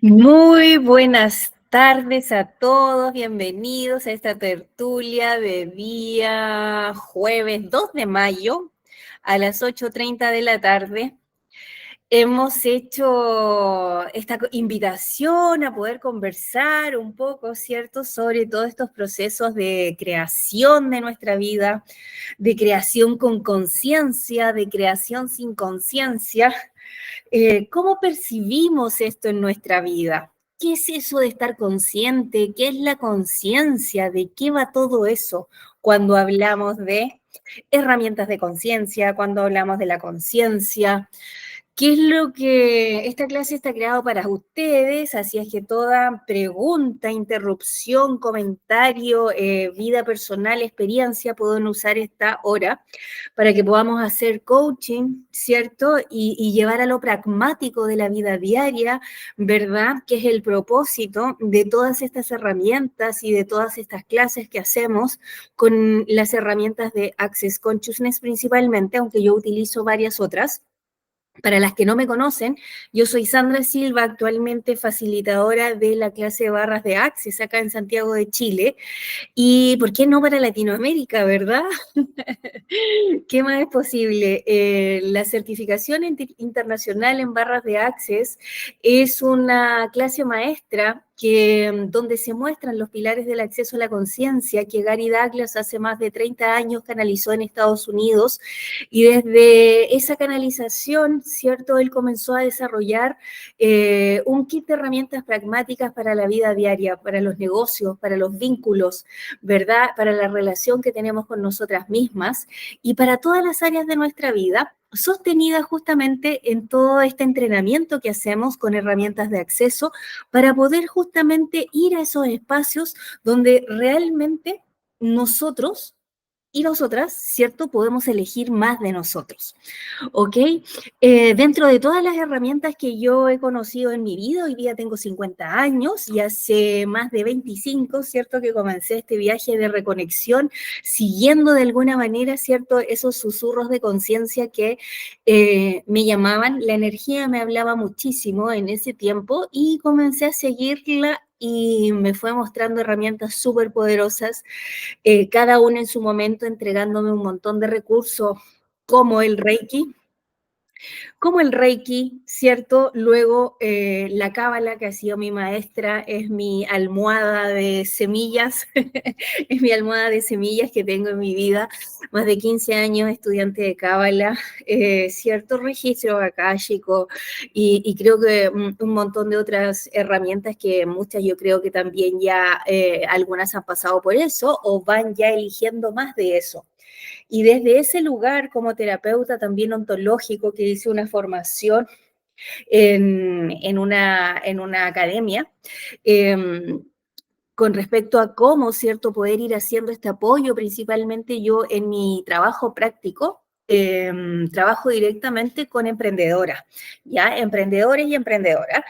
Muy buenas tardes a todos, bienvenidos a esta tertulia de día jueves 2 de mayo a las 8:30 de la tarde. Hemos hecho esta invitación a poder conversar un poco, ¿cierto?, sobre todos estos procesos de creación de nuestra vida, de creación con conciencia, de creación sin conciencia. ¿Cómo percibimos esto en nuestra vida? ¿Qué es eso de estar consciente? ¿Qué es la conciencia? ¿De qué va todo eso cuando hablamos de herramientas de conciencia, cuando hablamos de la conciencia? ¿Qué es lo que esta clase está creado para ustedes? Así es que toda pregunta, interrupción, comentario, vida personal, experiencia, pueden usar esta hora para que podamos hacer coaching, ¿cierto? Y llevar a lo pragmático de la vida diaria, ¿verdad? Que es el propósito de todas estas herramientas y de todas estas clases que hacemos con las herramientas de Access Consciousness principalmente, aunque yo utilizo varias otras. Para las que no me conocen, yo soy Sandra Silva, actualmente facilitadora de la clase de barras de Access acá en Santiago de Chile. Y ¿por qué no para Latinoamérica, verdad? ¿Qué más es posible? La certificación internacional en barras de Access es una clase maestra donde se muestran los pilares del acceso a la conciencia que Gary Douglas hace más de 30 años canalizó en Estados Unidos, y desde esa canalización, ¿cierto?, él comenzó a desarrollar un kit de herramientas pragmáticas para la vida diaria, para los negocios, para los vínculos, ¿verdad?, para la relación que tenemos con nosotras mismas y para todas las áreas de nuestra vida, sostenida justamente en todo este entrenamiento que hacemos con herramientas de acceso para poder justamente ir a esos espacios donde realmente nosotros y nosotras, ¿cierto?, podemos elegir más de nosotros. ¿Ok? Dentro de todas las herramientas que yo he conocido en mi vida, hoy día tengo 50 años y hace más de 25, ¿cierto?, que comencé este viaje de reconexión, siguiendo de alguna manera, ¿cierto?, esos susurros de conciencia que me llamaban. La energía me hablaba muchísimo en ese tiempo y comencé a seguirla y me fue mostrando herramientas súper poderosas, cada una en su momento entregándome un montón de recursos como el Reiki, ¿cierto? Luego, la cábala, que ha sido mi maestra, es mi almohada de semillas, es mi almohada de semillas que tengo en mi vida, más de 15 años estudiante de cábala, cierto registro akáshico y creo que un montón de otras herramientas que muchas yo creo que también ya algunas han pasado por eso o van ya eligiendo más de eso. Y desde ese lugar, como terapeuta también ontológico, que hice una formación en una academia, eh, con respecto a cómo, ¿cierto?, poder ir haciendo este apoyo, principalmente yo en mi trabajo práctico, trabajo directamente con emprendedoras, ¿ya? Emprendedores y emprendedoras.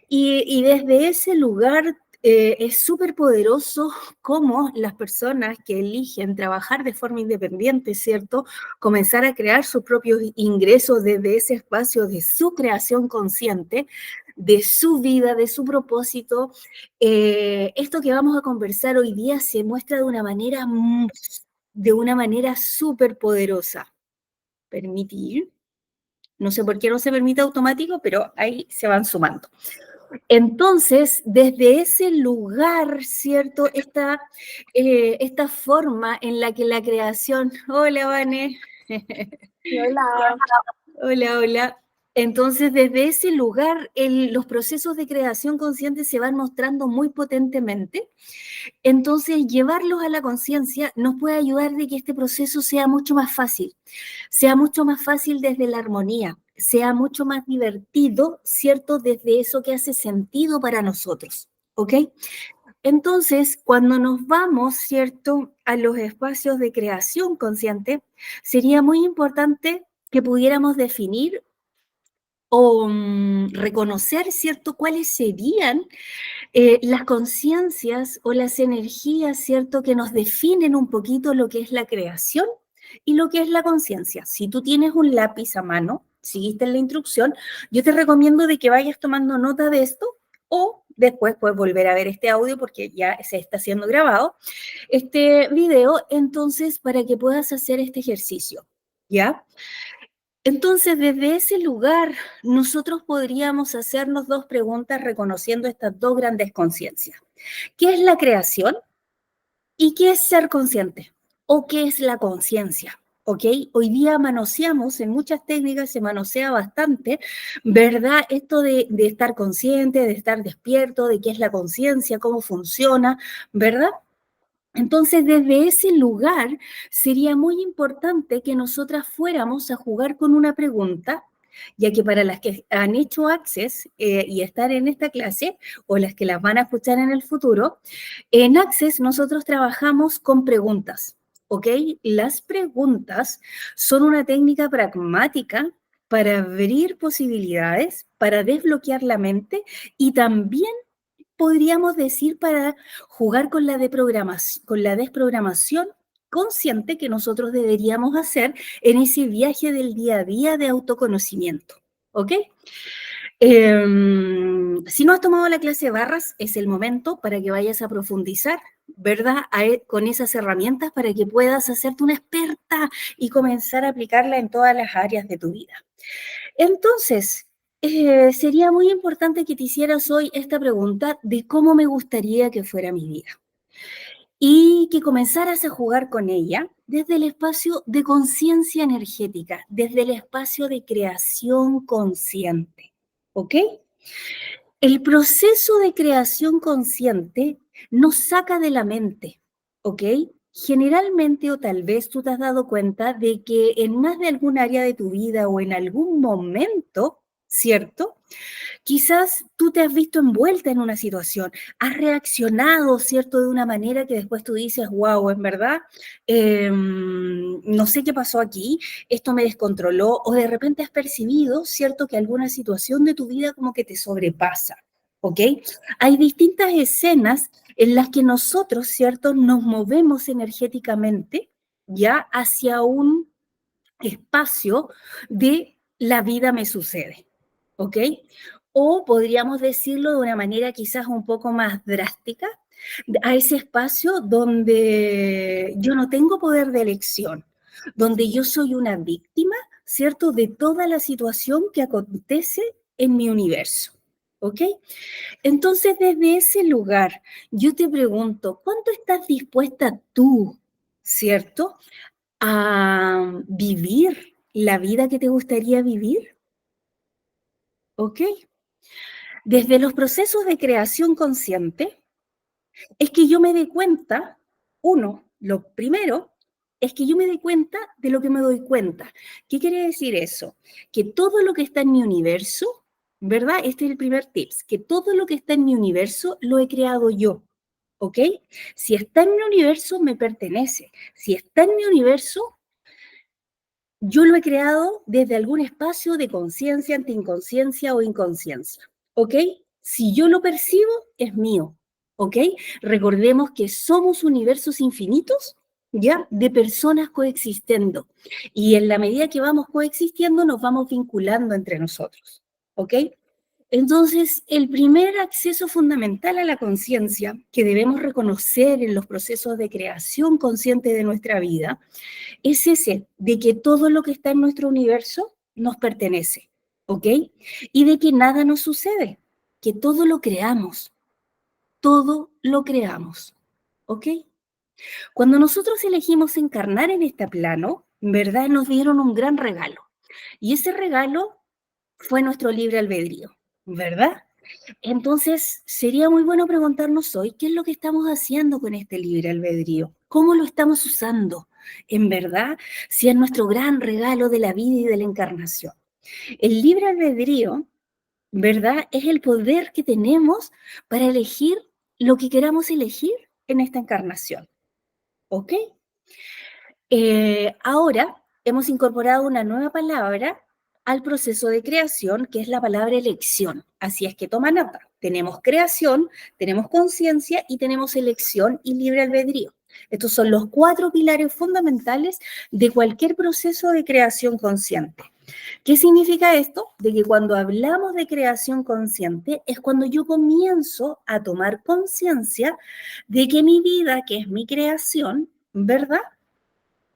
Y desde ese lugar es súper poderoso cómo las personas que eligen trabajar de forma independiente, ¿cierto?, comenzar a crear sus propios ingresos desde ese espacio de su creación consciente, de su vida, de su propósito. Esto que vamos a conversar hoy día se muestra de una manera súper poderosa. Permitir. No sé por qué no se permite automático, pero ahí se van sumando. Entonces, desde ese lugar, ¿cierto? Esta forma en la que la creación... Hola, Vane. Hola. Hola, hola. Entonces, desde ese lugar, los procesos de creación consciente se van mostrando muy potentemente. Entonces, llevarlos a la conciencia nos puede ayudar de que este proceso sea mucho más fácil desde la armonía, sea mucho más divertido, ¿cierto?, desde eso que hace sentido para nosotros, ¿ok? Entonces, cuando nos vamos, ¿cierto?, a los espacios de creación consciente, sería muy importante que pudiéramos definir o reconocer, ¿cierto?, cuáles serían las conciencias o las energías, ¿cierto?, que nos definen un poquito lo que es la creación y lo que es la conciencia. Si tú tienes un lápiz a mano, seguiste la instrucción, yo te recomiendo de que vayas tomando nota de esto o después puedes volver a ver este audio porque ya se está siendo grabado, este video, entonces, para que puedas hacer este ejercicio, ¿ya? Entonces, desde ese lugar, nosotros podríamos hacernos dos preguntas reconociendo estas dos grandes conciencias. ¿Qué es la creación? ¿Y qué es ser consciente? ¿O qué es la conciencia? ¿Ok? Hoy día manoseamos, en muchas técnicas se manosea bastante, ¿verdad? Esto de estar consciente, de estar despierto, de qué es la conciencia, cómo funciona, ¿verdad? Entonces, desde ese lugar, sería muy importante que nosotras fuéramos a jugar con una pregunta, ya que para las que han hecho Access y están en esta clase, o las que las van a escuchar en el futuro, en Access nosotros trabajamos con preguntas, ¿ok? Las preguntas son una técnica pragmática para abrir posibilidades, para desbloquear la mente y también podríamos decir para jugar con con la desprogramación consciente que nosotros deberíamos hacer en ese viaje del día a día de autoconocimiento. ¿Ok? Si no has tomado la clase de barras, es el momento para que vayas a profundizar, ¿verdad? Con esas herramientas para que puedas hacerte una experta y comenzar a aplicarla en todas las áreas de tu vida. Entonces, sería muy importante que te hicieras hoy esta pregunta de cómo me gustaría que fuera mi vida y que comenzaras a jugar con ella desde el espacio de conciencia energética, desde el espacio de creación consciente, ¿ok? El proceso de creación consciente nos saca de la mente, ¿ok? Generalmente, o tal vez tú te has dado cuenta de que en más de algún área de tu vida o en algún momento, ¿cierto? Quizás tú te has visto envuelta en una situación, has reaccionado, ¿cierto? De una manera que después tú dices, wow, en verdad, no sé qué pasó aquí, esto me descontroló, o de repente has percibido, ¿cierto? Que alguna situación de tu vida como que te sobrepasa, ¿ok? Hay distintas escenas en las que nosotros, ¿cierto? Nos movemos energéticamente ya hacia un espacio de la vida me sucede, ¿ok? O podríamos decirlo de una manera quizás un poco más drástica, a ese espacio donde yo no tengo poder de elección, donde yo soy una víctima, ¿cierto? De toda la situación que acontece en mi universo, ¿ok? Entonces, desde ese lugar, yo te pregunto, ¿cuánto estás dispuesta tú, ¿cierto? A vivir la vida que te gustaría vivir, ¿ok? Desde los procesos de creación consciente, es que yo me dé cuenta, lo primero, es que yo me dé cuenta de lo que me doy cuenta. ¿Qué quiere decir eso? Que todo lo que está en mi universo, ¿verdad? Este es el primer tips, que todo lo que está en mi universo lo he creado yo, ¿ok? Si está en mi universo, me pertenece. Si está en mi universo, yo lo he creado desde algún espacio de conciencia, anti-inconsciencia o inconsciencia, ¿ok? Si yo lo percibo, es mío, ¿ok? Recordemos que somos universos infinitos, ¿ya? De personas coexistiendo. Y en la medida que vamos coexistiendo, nos vamos vinculando entre nosotros, ¿ok? Entonces, el primer acceso fundamental a la conciencia que debemos reconocer en los procesos de creación consciente de nuestra vida es ese, de que todo lo que está en nuestro universo nos pertenece, ¿ok? Y de que nada nos sucede, que todo lo creamos, ¿ok? Cuando nosotros elegimos encarnar en este plano, en verdad nos dieron un gran regalo. Y ese regalo fue nuestro libre albedrío, ¿verdad? Entonces, sería muy bueno preguntarnos hoy, ¿qué es lo que estamos haciendo con este libre albedrío? ¿Cómo lo estamos usando? En verdad, si es nuestro gran regalo de la vida y de la encarnación. El libre albedrío, ¿verdad? Es el poder que tenemos para elegir lo que queramos elegir en esta encarnación. ¿Ok? Ahora hemos incorporado una nueva palabra al proceso de creación, que es la palabra elección. Así es que toma nota. Tenemos creación, tenemos conciencia y tenemos elección y libre albedrío. Estos son los 4 pilares fundamentales de cualquier proceso de creación consciente. ¿Qué significa esto? De que cuando hablamos de creación consciente es cuando yo comienzo a tomar conciencia de que mi vida, que es mi creación, ¿verdad?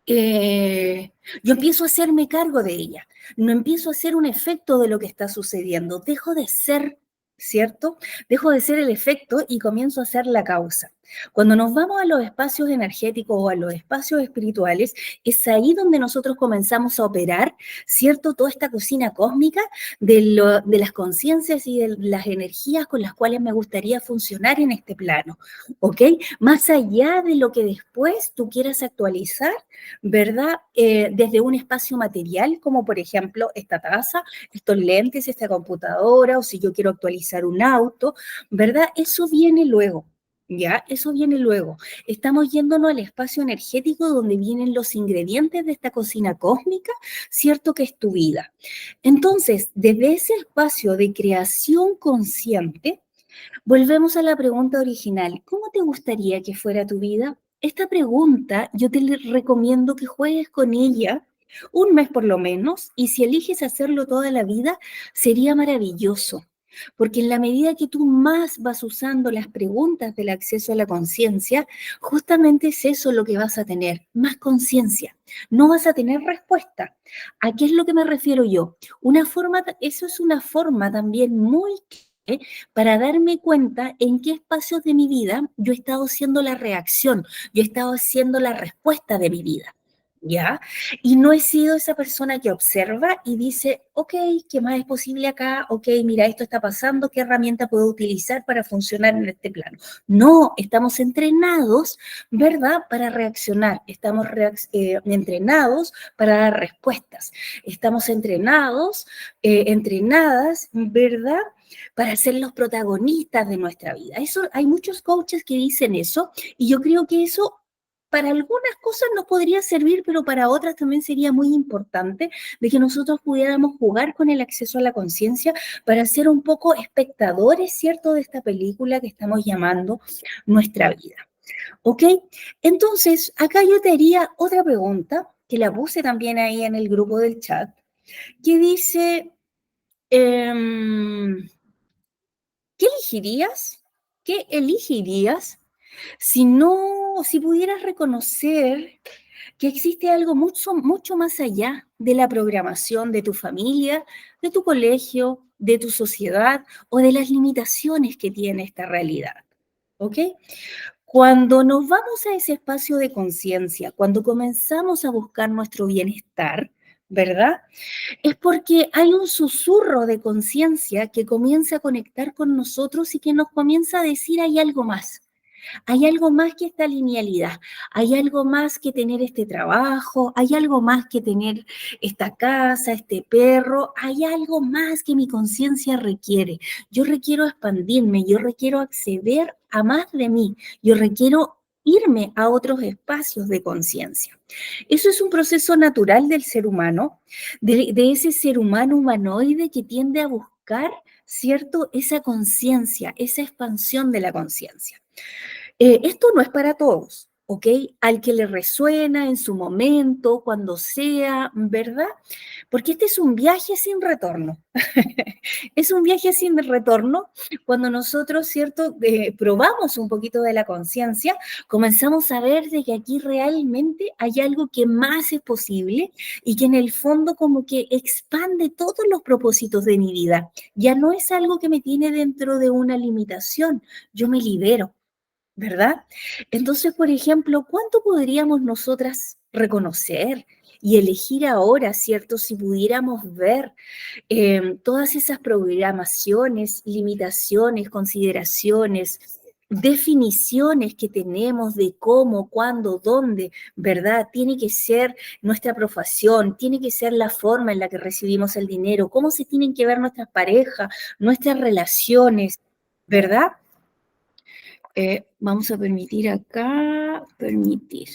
Yo empiezo a hacerme cargo de ella, no empiezo a ser un efecto de lo que está sucediendo, dejo de ser, ¿cierto? Dejo de ser el efecto y comienzo a ser la causa. Cuando nos vamos a los espacios energéticos o a los espacios espirituales, es ahí donde nosotros comenzamos a operar, ¿cierto? Toda esta cocina cósmica de las conciencias y de las energías con las cuales me gustaría funcionar en este plano, ¿ok? Más allá de lo que después tú quieras actualizar, ¿verdad? Desde un espacio material, como por ejemplo esta taza, estos lentes, esta computadora, o si yo quiero actualizar un auto, ¿verdad? Eso viene luego. ¿Ya? Eso viene luego. Estamos yéndonos al espacio energético donde vienen los ingredientes de esta cocina cósmica, ¿cierto? Que es tu vida. Entonces, desde ese espacio de creación consciente, volvemos a la pregunta original. ¿Cómo te gustaría que fuera tu vida? Esta pregunta yo te recomiendo que juegues con ella un mes por lo menos, y si eliges hacerlo toda la vida, sería maravilloso. Porque en la medida que tú más vas usando las preguntas del acceso a la conciencia, justamente es eso lo que vas a tener, más conciencia. No vas a tener respuesta. ¿A qué es lo que me refiero yo? Eso es una forma también muy para darme cuenta en qué espacios de mi vida yo he estado siendo la reacción, yo he estado siendo la respuesta de mi vida, ¿ya? Y no he sido esa persona que observa y dice, ok, ¿qué más es posible acá? Ok, mira, esto está pasando, ¿qué herramienta puedo utilizar para funcionar en este plano? No, estamos entrenados, ¿verdad? Para reaccionar, estamos entrenados para dar respuestas, estamos entrenadas, ¿verdad? Para ser los protagonistas de nuestra vida. Eso, hay muchos coaches que dicen eso, y yo creo que eso para algunas cosas nos podría servir, pero para otras también sería muy importante de que nosotros pudiéramos jugar con el acceso a la conciencia para ser un poco espectadores, ¿cierto?, de esta película que estamos llamando nuestra vida. ¿Ok? Entonces, acá yo te haría otra pregunta, que la puse también ahí en el grupo del chat, que dice, ¿qué elegirías? ¿Qué elegirías si pudieras reconocer que existe algo mucho, mucho más allá de la programación de tu familia, de tu colegio, de tu sociedad o de las limitaciones que tiene esta realidad? ¿Ok? Cuando nos vamos a ese espacio de conciencia, cuando comenzamos a buscar nuestro bienestar, ¿verdad? Es porque hay un susurro de conciencia que comienza a conectar con nosotros y que nos comienza a decir hay algo más. Hay algo más que esta linealidad, hay algo más que tener este trabajo, hay algo más que tener esta casa, este perro, hay algo más que mi conciencia requiere. Yo requiero expandirme, yo requiero acceder a más de mí, yo requiero irme a otros espacios de conciencia. Eso es un proceso natural del ser humano, de ese ser humano humanoide que tiende a buscar, ¿cierto?, esa conciencia, esa expansión de la conciencia. Esto no es para todos, ¿ok? Al que le resuena en su momento, cuando sea, ¿verdad? Porque este es un viaje sin retorno. Es un viaje sin retorno cuando nosotros, ¿cierto?, probamos un poquito de la conciencia, comenzamos a ver de que aquí realmente hay algo que más es posible y que en el fondo como que expande todos los propósitos de mi vida. Ya no es algo que me tiene dentro de una limitación, yo me libero. ¿Verdad? Entonces, por ejemplo, ¿cuánto podríamos nosotras reconocer y elegir ahora, ¿cierto? Si pudiéramos ver todas esas programaciones, limitaciones, consideraciones, definiciones que tenemos de cómo, cuándo, dónde, ¿verdad? Tiene que ser nuestra profesión, tiene que ser la forma en la que recibimos el dinero, cómo se tienen que ver nuestras parejas, nuestras relaciones, ¿verdad? Vamos a permitir acá, permitir.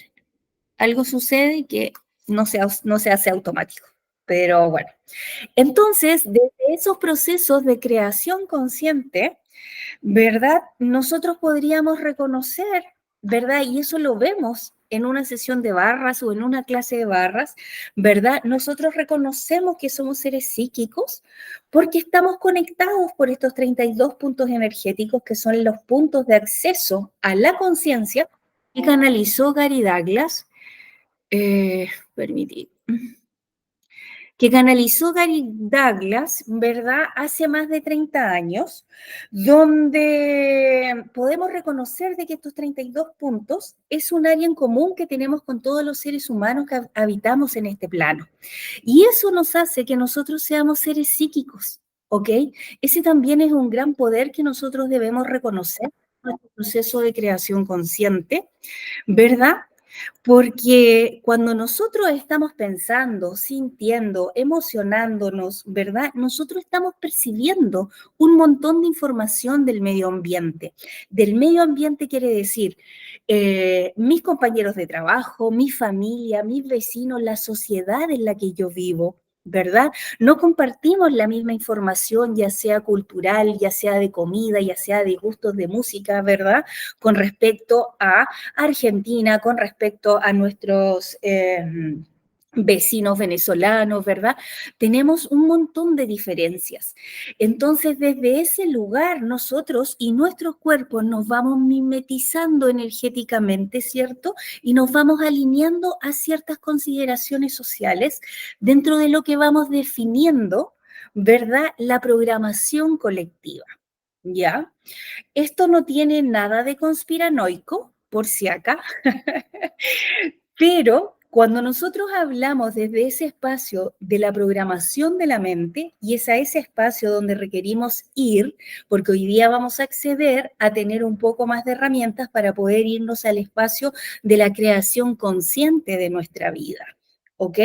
Algo sucede que no se hace automático, pero bueno. Entonces, desde esos procesos de creación consciente, ¿verdad? Nosotros podríamos reconocer, ¿verdad? Y eso lo vemos en una sesión de barras o en una clase de barras, ¿verdad? Nosotros reconocemos que somos seres psíquicos porque estamos conectados por estos 32 puntos energéticos que son los puntos de acceso a la conciencia que canalizó Gary Douglas, permitid, que canalizó Gary Douglas, ¿verdad?, hace más de 30 años, donde podemos reconocer de que estos 32 puntos es un área en común que tenemos con todos los seres humanos que habitamos en este plano. Y eso nos hace que nosotros seamos seres psíquicos, ¿ok? Ese también es un gran poder que nosotros debemos reconocer en nuestro proceso de creación consciente, ¿verdad? Porque cuando nosotros estamos pensando, sintiendo, emocionándonos, ¿verdad? Nosotros estamos percibiendo un montón de información del medio ambiente. Del medio ambiente quiere decir mis compañeros de trabajo, mi familia, mis vecinos, la sociedad en la que yo vivo, ¿verdad? No compartimos la misma información, ya sea cultural, ya sea de comida, ya sea de gustos de música, ¿verdad? Con respecto a Argentina, con respecto a nuestros vecinos venezolanos, ¿verdad? Tenemos un montón de diferencias. Entonces, desde ese lugar, nosotros y nuestros cuerpos nos vamos mimetizando energéticamente, ¿cierto? Y nos vamos alineando a ciertas consideraciones sociales dentro de lo que vamos definiendo, ¿verdad? La programación colectiva, ¿ya? Esto no tiene nada de conspiranoico, por si acá, pero cuando nosotros hablamos desde ese espacio de la programación de la mente, y es a ese espacio donde requerimos ir, porque hoy día vamos a acceder a tener un poco más de herramientas para poder irnos al espacio de la creación consciente de nuestra vida. ¿Ok?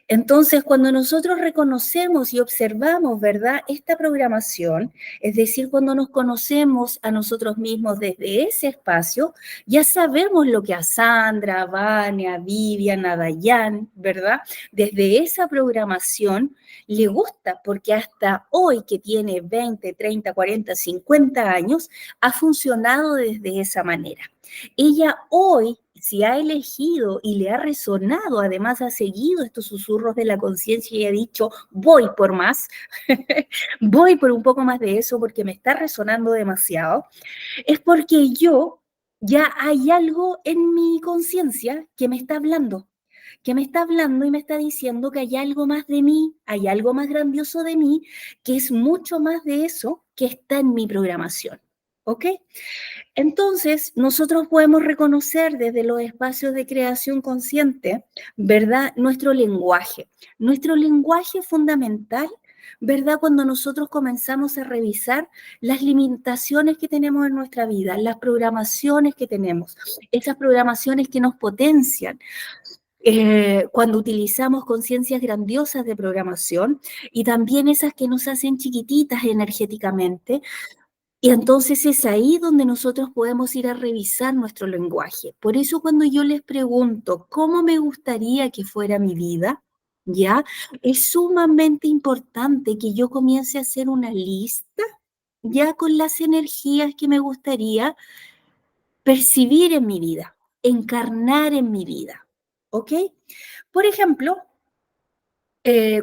Entonces, cuando nosotros reconocemos y observamos, ¿verdad?, esta programación, es decir, cuando nos conocemos a nosotros mismos desde ese espacio, ya sabemos lo que a Sandra, a Vania, a Vivian, a Dayan, ¿verdad?, desde esa programación le gusta, porque hasta hoy que tiene 20, 30, 40, 50 años, ha funcionado desde esa manera. Ella hoy, si ha elegido y le ha resonado, además ha seguido estos susurros de la conciencia y ha dicho, voy por más, voy por un poco más de eso porque me está resonando demasiado, es porque yo ya hay algo en mi conciencia que me está hablando y me está diciendo que hay algo más de mí, hay algo más grandioso de mí, que es mucho más de eso que está en mi programación. ¿Ok? Entonces, nosotros podemos reconocer desde los espacios de creación consciente, ¿verdad? Nuestro lenguaje fundamental, ¿verdad? Cuando nosotros comenzamos a revisar las limitaciones que tenemos en nuestra vida, las programaciones que tenemos, esas programaciones que nos potencian. Cuando utilizamos conciencias grandiosas de programación y también esas que nos hacen chiquititas energéticamente, y entonces es ahí donde nosotros podemos ir a revisar nuestro lenguaje. Por eso cuando yo les pregunto cómo me gustaría que fuera mi vida, ¿ya? Es sumamente importante que yo comience a hacer una lista, ya con las energías que me gustaría percibir en mi vida, encarnar en mi vida, ¿ok? Por ejemplo,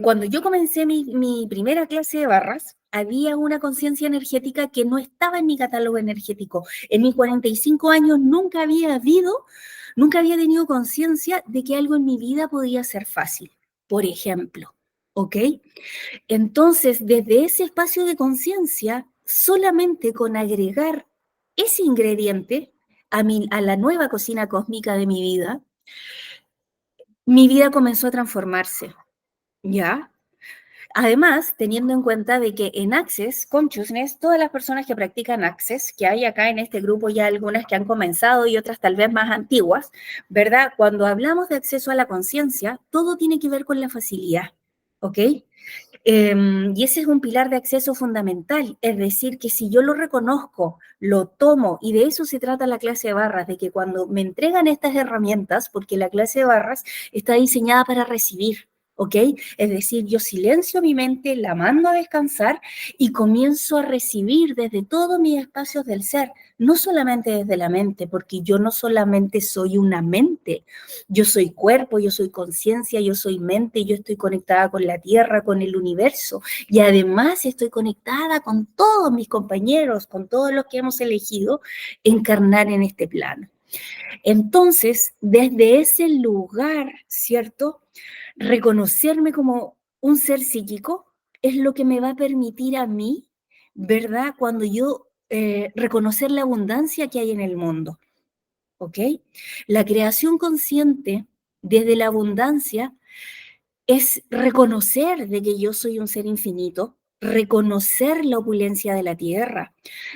cuando yo comencé mi primera clase de barras, había una conciencia energética que no estaba en mi catálogo energético. En mis 45 años nunca había tenido conciencia de que algo en mi vida podía ser fácil, por ejemplo, ¿ok? Entonces, desde ese espacio de conciencia, solamente con agregar ese ingrediente a la nueva cocina cósmica de mi vida comenzó a transformarse, ¿ya? Además, teniendo en cuenta de que en Access Consciousness, todas las personas que practican Access, que hay acá en este grupo ya algunas que han comenzado y otras tal vez más antiguas, ¿verdad? Cuando hablamos de acceso a la conciencia, todo tiene que ver con la facilidad, ¿ok? Y ese es un pilar de acceso fundamental, es decir, que si yo lo reconozco, lo tomo, y de eso se trata la clase de barras, de que cuando me entregan estas herramientas, porque la clase de barras está diseñada para recibir, ¿ok? Es decir, yo silencio mi mente, la mando a descansar y comienzo a recibir desde todos mis espacios del ser, no solamente desde la mente, porque yo no solamente soy una mente, yo soy cuerpo, yo soy conciencia, yo soy mente, yo estoy conectada con la tierra, con el universo, y además estoy conectada con todos mis compañeros, con todos los que hemos elegido encarnar en este plano. Entonces, desde ese lugar, ¿cierto? Reconocerme como un ser psíquico es lo que me va a permitir a mí, ¿verdad? Cuando yo reconocer la abundancia que hay en el mundo, ¿ok? La creación consciente desde la abundancia es reconocer de que yo soy un ser infinito, reconocer la opulencia de la Tierra,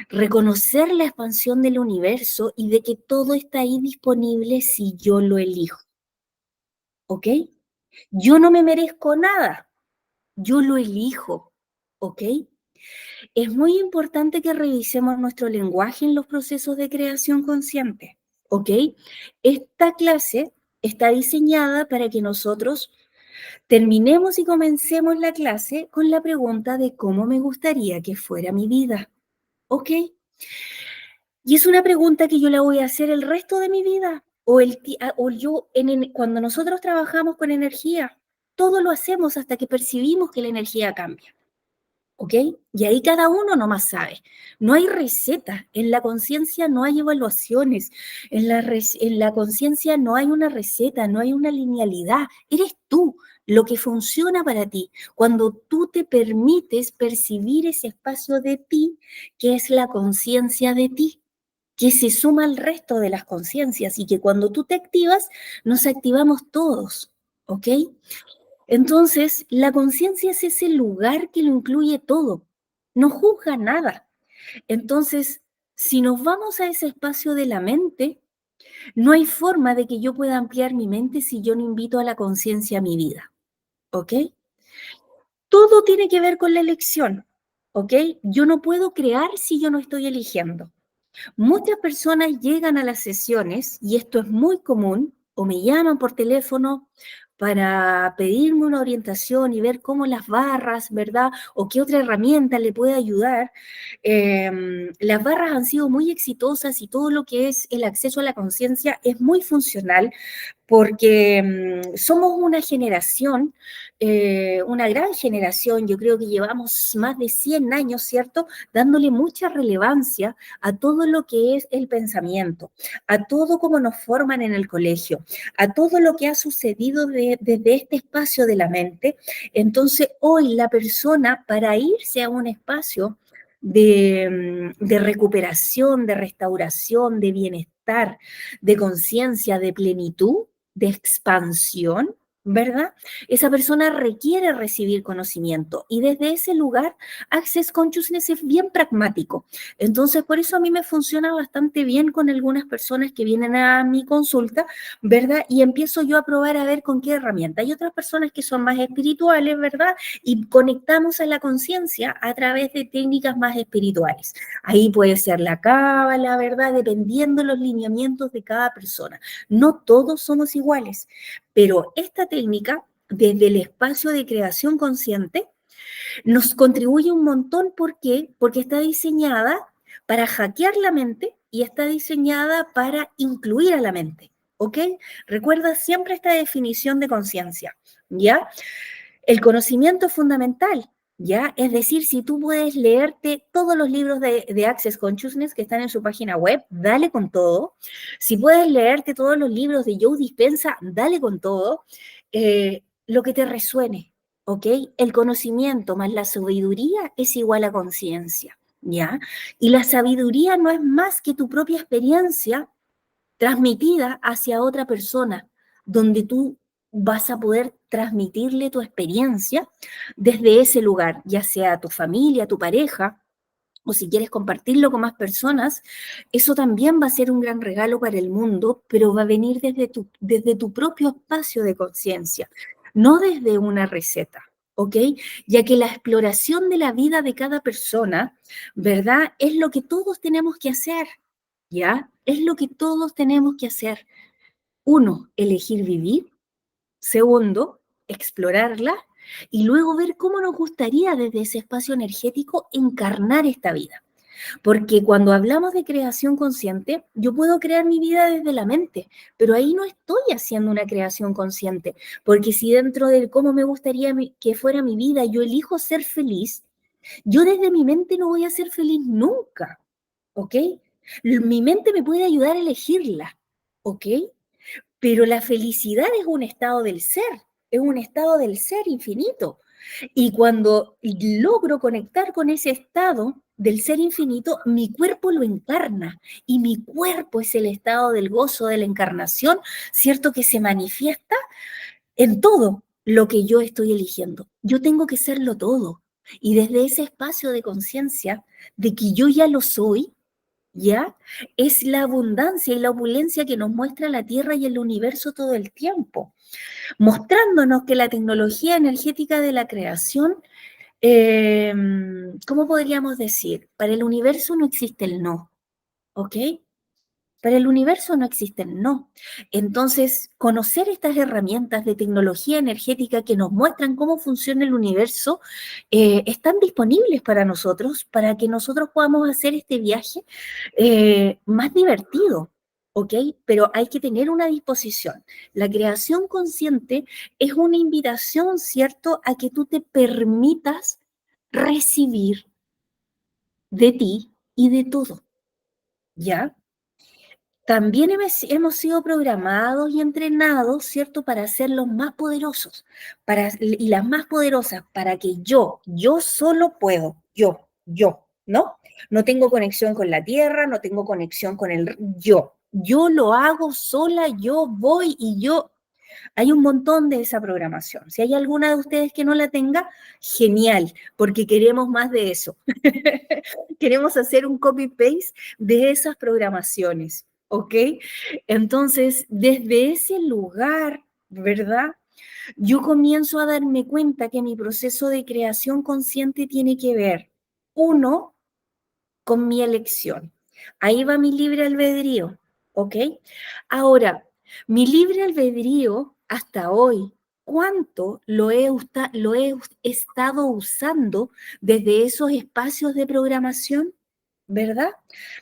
reconocer la expansión del universo y de que todo está ahí disponible si yo lo elijo, ¿ok? Yo no me merezco nada, yo lo elijo, ¿ok? Es muy importante que revisemos nuestro lenguaje en los procesos de creación consciente, ¿ok? Esta clase está diseñada para que nosotros terminemos y comencemos la clase con la pregunta de cómo me gustaría que fuera mi vida, ¿ok? Y es una pregunta que yo la voy a hacer el resto de mi vida, o yo, cuando nosotros trabajamos con energía, todo lo hacemos hasta que percibimos que la energía cambia. ¿Ok? Y ahí cada uno nomás sabe. No hay receta. En la conciencia no hay evaluaciones. En la conciencia no hay una receta, no hay una linealidad. Eres tú lo que funciona para ti. Cuando tú te permites percibir ese espacio de ti, que es la conciencia de ti, que se suma al resto de las conciencias y que cuando tú te activas, nos activamos todos. ¿Ok? Entonces, la conciencia es ese lugar que lo incluye todo, no juzga nada. Entonces, si nos vamos a ese espacio de la mente, no hay forma de que yo pueda ampliar mi mente si yo no invito a la conciencia a mi vida, ¿ok? Todo tiene que ver con la elección, ¿ok? Yo no puedo crear si yo no estoy eligiendo. Muchas personas llegan a las sesiones, y esto es muy común, o me llaman por teléfono para pedirme una orientación y ver cómo las barras, ¿verdad? O qué otra herramienta le puede ayudar. Las barras han sido muy exitosas y todo lo que es el acceso a la conciencia es muy funcional porque somos una generación, una gran generación, yo creo que llevamos más de 100 años, ¿cierto? Dándole mucha relevancia a todo lo que es el pensamiento, a todo como nos forman en el colegio, a todo lo que ha sucedido desde este espacio de la mente. Entonces, hoy la persona, para irse a un espacio de recuperación, de restauración, de bienestar, de conciencia, de plenitud, de expansión, ¿verdad? Esa persona requiere recibir conocimiento y desde ese lugar Access Consciousness es bien pragmático. Entonces, por eso a mí me funciona bastante bien con algunas personas que vienen a mi consulta, ¿verdad? Y empiezo yo a probar a ver con qué herramienta. Hay otras personas que son más espirituales, ¿verdad? Y conectamos a la conciencia a través de técnicas más espirituales. Ahí puede ser la cábala, ¿verdad? Dependiendo de los lineamientos de cada persona. No todos somos iguales, pero esta técnica, desde el espacio de creación consciente, nos contribuye un montón. ¿Por qué? Porque está diseñada para hackear la mente y está diseñada para incluir a la mente. ¿Ok? Recuerda siempre esta definición de conciencia, ¿ya? El conocimiento es fundamental, ¿ya? Es decir, si tú puedes leerte todos los libros de Access Consciousness que están en su página web, dale con todo. Si puedes leerte todos los libros de Joe Dispenza, dale con todo. Lo que te resuene, ¿ok? El conocimiento más la sabiduría es igual a conciencia, ¿ya? Y la sabiduría no es más que tu propia experiencia transmitida hacia otra persona, donde tú vas a poder transmitirle tu experiencia desde ese lugar, ya sea a tu familia, a tu pareja, o si quieres compartirlo con más personas, eso también va a ser un gran regalo para el mundo, pero va a venir desde tu propio espacio de conciencia, no desde una receta. ¿Ok? Ya que la exploración de la vida de cada persona, ¿verdad? Es lo que todos tenemos que hacer. ¿Ya? Es lo que todos tenemos que hacer. Uno, elegir vivir. Segundo, explorarla y luego ver cómo nos gustaría desde ese espacio energético encarnar esta vida. Porque cuando hablamos de creación consciente, yo puedo crear mi vida desde la mente, pero ahí no estoy haciendo una creación consciente, porque si dentro de cómo me gustaría que fuera mi vida, yo elijo ser feliz, yo desde mi mente no voy a ser feliz nunca, ¿ok? Mi mente me puede ayudar a elegirla, ¿ok? Pero la felicidad es un estado del ser, es un estado del ser infinito. Y cuando logro conectar con ese estado del ser infinito, mi cuerpo lo encarna. Y mi cuerpo es el estado del gozo de la encarnación, ¿cierto? Que se manifiesta en todo lo que yo estoy eligiendo. Yo tengo que serlo todo. Y desde ese espacio de conciencia de que yo ya lo soy, ¿ya? Es la abundancia y la opulencia que nos muestra la Tierra y el universo todo el tiempo, mostrándonos que la tecnología energética de la creación, ¿cómo podríamos decir? Para el universo no existe el no, ¿ok? Para el universo no existe el no. Entonces, conocer estas herramientas de tecnología energética que nos muestran cómo funciona el universo, están disponibles para nosotros, para que nosotros podamos hacer este viaje más divertido, ¿ok? Pero hay que tener una disposición. La creación consciente es una invitación, ¿cierto?, a que tú te permitas recibir de ti y de todo, ¿ya? También hemos sido programados y entrenados, ¿cierto?, para ser los más poderosos y las más poderosas, para que yo solo puedo, yo, ¿no? No tengo conexión con la tierra, no tengo conexión con el yo lo hago sola, yo voy y yo. Hay un montón de esa programación. Si hay alguna de ustedes que no la tenga, genial, porque queremos más de eso. Queremos hacer un copy-paste de esas programaciones, ¿ok? Entonces, desde ese lugar, ¿verdad? Yo comienzo a darme cuenta que mi proceso de creación consciente tiene que ver, uno, con mi elección. Ahí va mi libre albedrío, ¿ok? Ahora, mi libre albedrío hasta hoy, ¿cuánto lo he estado usando desde esos espacios de programación? ¿Verdad?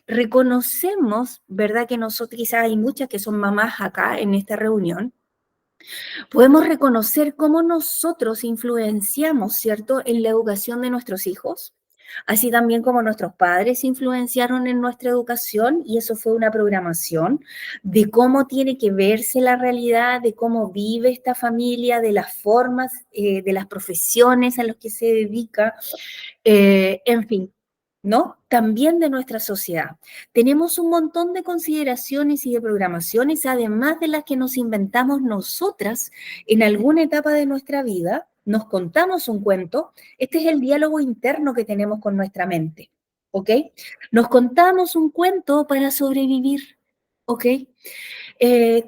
Reconocemos, ¿verdad? Que nosotros, quizás hay muchas que son mamás acá en esta reunión, podemos reconocer cómo nosotros influenciamos, ¿cierto?, en la educación de nuestros hijos, así también como nuestros padres influenciaron en nuestra educación, y eso fue una programación de cómo tiene que verse la realidad, de cómo vive esta familia, de las formas, de las profesiones a las que se dedica, en fin, ¿no? También de nuestra sociedad. Tenemos un montón de consideraciones y de programaciones, además de las que nos inventamos nosotras en alguna etapa de nuestra vida. Nos contamos un cuento. Este es el diálogo interno que tenemos con nuestra mente, ¿ok? Nos contamos un cuento para sobrevivir, ¿ok?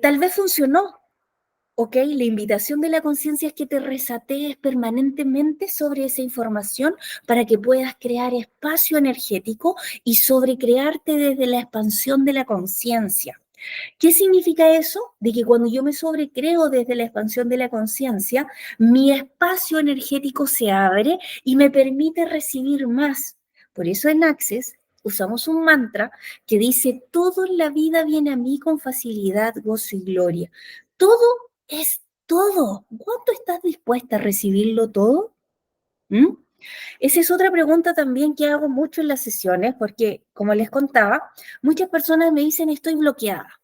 Tal vez funcionó, ¿ok? La invitación de la conciencia es que te resetees permanentemente sobre esa información para que puedas crear espacio energético y sobrecrearte desde la expansión de la conciencia. ¿Qué significa eso? De que cuando yo me sobrecreo desde la expansión de la conciencia, mi espacio energético se abre y me permite recibir más. Por eso en Access usamos un mantra que dice: todo en la vida viene a mí con facilidad, gozo y gloria. Todo es todo. ¿Cuánto estás dispuesta a recibirlo todo? ¿Mm? Esa es otra pregunta también que hago mucho en las sesiones, porque como les contaba, muchas personas me dicen: estoy bloqueada.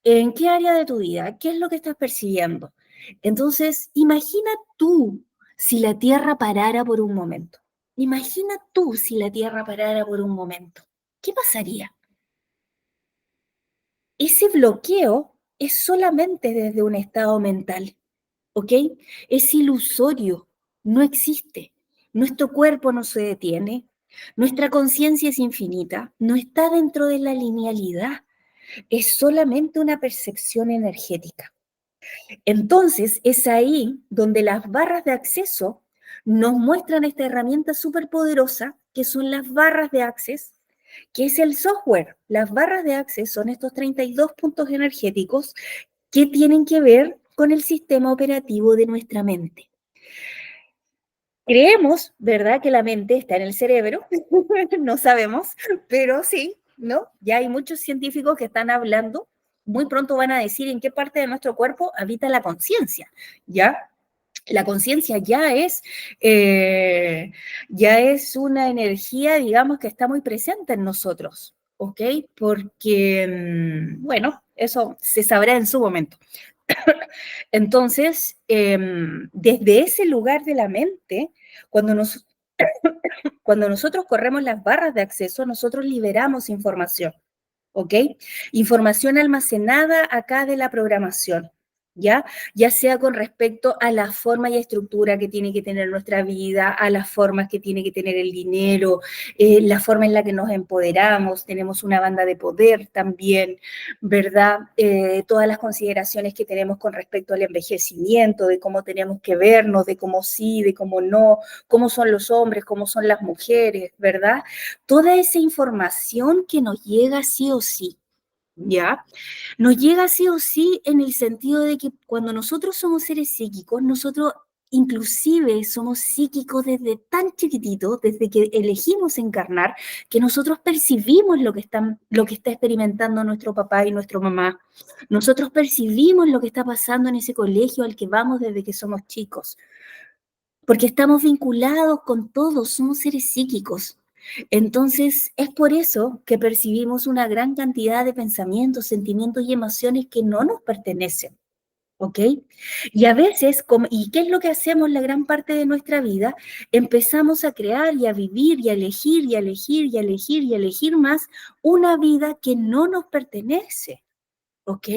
¿En qué área de tu vida? ¿Qué es lo que estás percibiendo? Entonces, imagina tú si la Tierra parara por un momento. Imagina tú si la Tierra parara por un momento. ¿Qué pasaría? Ese bloqueo es solamente desde un estado mental, ¿ok? Es ilusorio, no existe. Nuestro cuerpo no se detiene, nuestra conciencia es infinita, no está dentro de la linealidad, es solamente una percepción energética. Entonces, es ahí donde las barras de acceso nos muestran esta herramienta súper poderosa, que son las barras de Access, que es el software. Las barras de Access son estos 32 puntos energéticos que tienen que ver con el sistema operativo de nuestra mente. Creemos, ¿verdad?, que la mente está en el cerebro, no sabemos, pero sí, ¿no? Ya hay muchos científicos que están hablando, muy pronto van a decir en qué parte de nuestro cuerpo habita la conciencia, ¿ya? La conciencia ya es una energía, digamos, que está muy presente en nosotros, ¿ok? Porque, bueno, eso se sabrá en su momento. Entonces, desde ese lugar de la mente, cuando, nos, cuando nosotros corremos las barras de acceso, nosotros liberamos información, ¿ok? Información almacenada acá de la programación. ¿Ya? Ya sea con respecto a la forma y estructura que tiene que tener nuestra vida, a las formas que tiene que tener el dinero, la forma en la que nos empoderamos, tenemos una banda de poder también, ¿verdad? Todas las consideraciones que tenemos con respecto al envejecimiento, de cómo tenemos que vernos, de cómo sí, de cómo no, cómo son los hombres, cómo son las mujeres, ¿verdad? Toda esa información que nos llega sí o sí, ¿ya? Nos llega sí o sí en el sentido de que cuando nosotros somos seres psíquicos, nosotros inclusive somos psíquicos desde tan chiquititos, desde que elegimos encarnar, que nosotros percibimos lo que está experimentando nuestro papá y nuestra mamá. Nosotros percibimos lo que está pasando en ese colegio al que vamos desde que somos chicos, porque estamos vinculados con todos, somos seres psíquicos. Entonces, es por eso que percibimos una gran cantidad de pensamientos, sentimientos y emociones que no nos pertenecen, ¿ok? Y a veces, ¿y qué es lo que hacemos la gran parte de nuestra vida? Empezamos a crear y a vivir y a elegir y a elegir y a elegir y a elegir más una vida que no nos pertenece, ¿ok?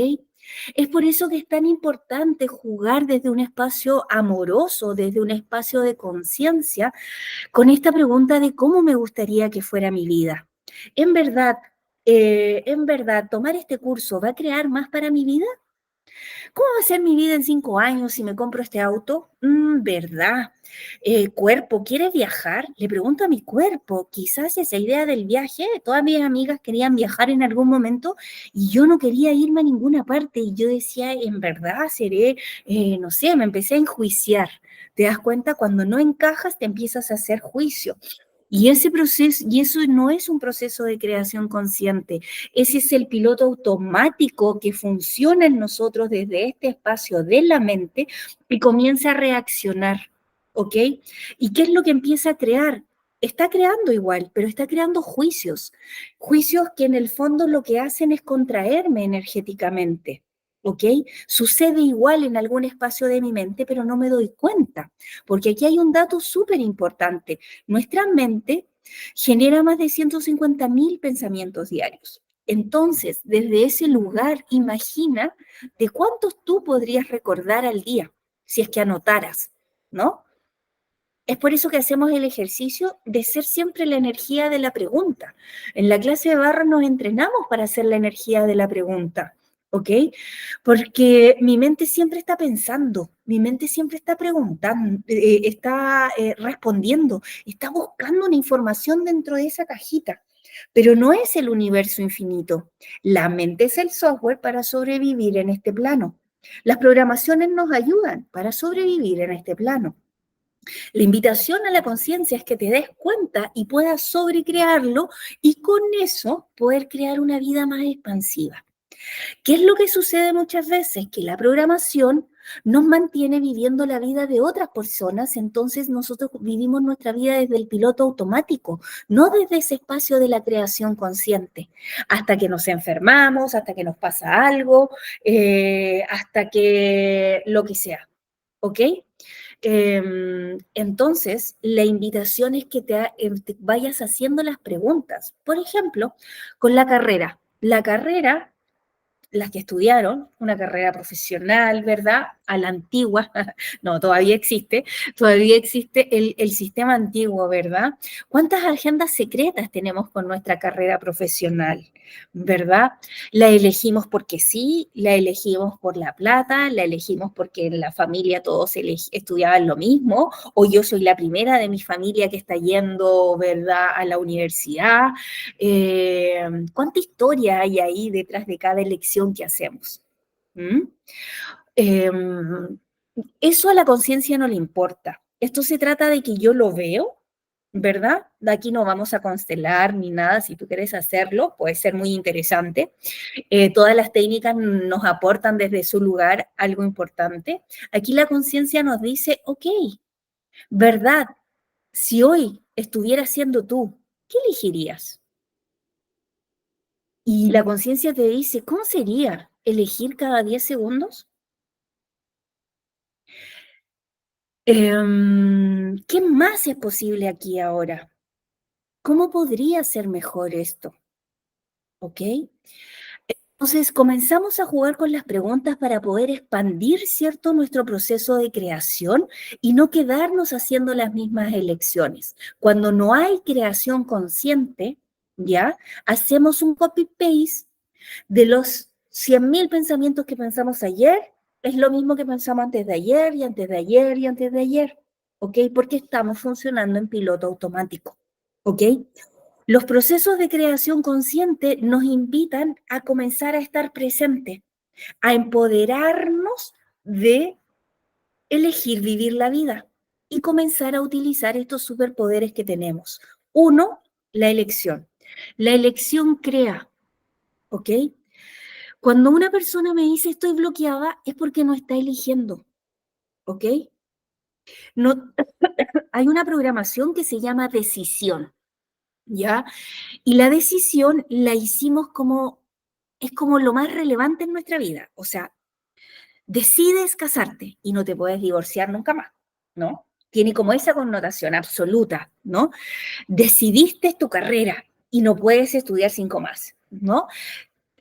Es por eso que es tan importante jugar desde un espacio amoroso, desde un espacio de conciencia, con esta pregunta de cómo me gustaría que fuera mi vida. En verdad, tomar este curso va a crear más para mi vida. ¿Cómo va a ser mi vida en 5 años si me compro este auto? ¿Verdad? Cuerpo, ¿quieres viajar? Le pregunto a mi cuerpo. Quizás esa idea del viaje, todas mis amigas querían viajar en algún momento y yo no quería irme a ninguna parte. Y yo decía, en verdad, seré, no sé, me empecé a enjuiciar. ¿Te das cuenta? Cuando no encajas, te empiezas a hacer juicio. Y ese proceso, y eso no es un proceso de creación consciente, ese es el piloto automático que funciona en nosotros desde este espacio de la mente y comienza a reaccionar, ¿ok? ¿Y qué es lo que empieza a crear? Está creando igual, pero está creando juicios, juicios que en el fondo lo que hacen es contraerme energéticamente, ¿ok? Sucede igual en algún espacio de mi mente, pero no me doy cuenta, porque aquí hay un dato súper importante. Nuestra mente genera más de 150.000 pensamientos diarios. Entonces, desde ese lugar, imagina de cuántos tú podrías recordar al día, si es que anotaras, ¿no? Es por eso que hacemos el ejercicio de ser siempre la energía de la pregunta. En la clase de barra nos entrenamos para hacer la energía de la pregunta, ¿ok? Porque mi mente siempre está pensando, mi mente siempre está preguntando, está respondiendo, está buscando una información dentro de esa cajita. Pero no es el universo infinito. La mente es el software para sobrevivir en este plano. Las programaciones nos ayudan para sobrevivir en este plano. La invitación a la conciencia es que te des cuenta y puedas sobrecrearlo y con eso poder crear una vida más expansiva. ¿Qué es lo que sucede muchas veces? Que la programación nos mantiene viviendo la vida de otras personas, entonces nosotros vivimos nuestra vida desde el piloto automático, no desde ese espacio de la creación consciente, hasta que nos enfermamos, hasta que nos pasa algo, hasta que lo que sea, ¿ok? Entonces, la invitación es que te vayas haciendo las preguntas. Por ejemplo, con la carrera. La carrera, las que estudiaron una carrera profesional, ¿verdad? A la antigua, no, todavía existe el sistema antiguo, ¿verdad? ¿Cuántas agendas secretas tenemos con nuestra carrera profesional, ¿verdad? La elegimos porque sí, la elegimos por la plata, la elegimos porque en la familia todos estudiaban lo mismo, o yo soy la primera de mi familia que está yendo, ¿verdad?, a la universidad. ¿Cuánta historia hay ahí detrás de cada elección que hacemos? ¿Mm? Eso a la conciencia no le importa. Esto se trata de que yo lo veo, ¿verdad? De aquí no vamos a constelar ni nada. Si tú quieres hacerlo, puede ser muy interesante. Todas las técnicas nos aportan desde su lugar algo importante. Aquí la conciencia nos dice, ok, ¿verdad? Si hoy estuvieras siendo tú, ¿qué elegirías? Y la conciencia te dice, ¿cómo sería elegir cada 10 segundos? ¿Qué más es posible aquí ahora? ¿Cómo podría ser mejor esto? ¿Ok? Entonces comenzamos a jugar con las preguntas para poder expandir, ¿cierto?, nuestro proceso de creación y no quedarnos haciendo las mismas elecciones. Cuando no hay creación consciente, ¿ya? Hacemos un copy-paste de los 100.000 pensamientos que pensamos ayer, es lo mismo que pensamos antes de ayer y antes de ayer y antes de ayer, ¿ok? Porque estamos funcionando en piloto automático, ¿ok? Los procesos de creación consciente nos invitan a comenzar a estar presentes, a empoderarnos de elegir vivir la vida y comenzar a utilizar estos superpoderes que tenemos. Uno, la elección. La elección crea, ¿ok? Cuando una persona me dice estoy bloqueada es porque no está eligiendo, ¿ok? No, hay una programación que se llama decisión, ¿ya? Y la decisión la hicimos como, es como lo más relevante en nuestra vida. O sea, decides casarte y no te puedes divorciar nunca más, ¿no? Tiene como esa connotación absoluta, ¿no? Decidiste tu carrera y no puedes estudiar 5 más, ¿no?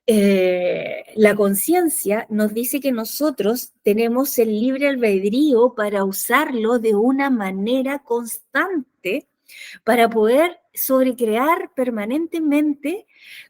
La conciencia nos dice que nosotros tenemos el libre albedrío para usarlo de una manera constante para poder sobrecrear permanentemente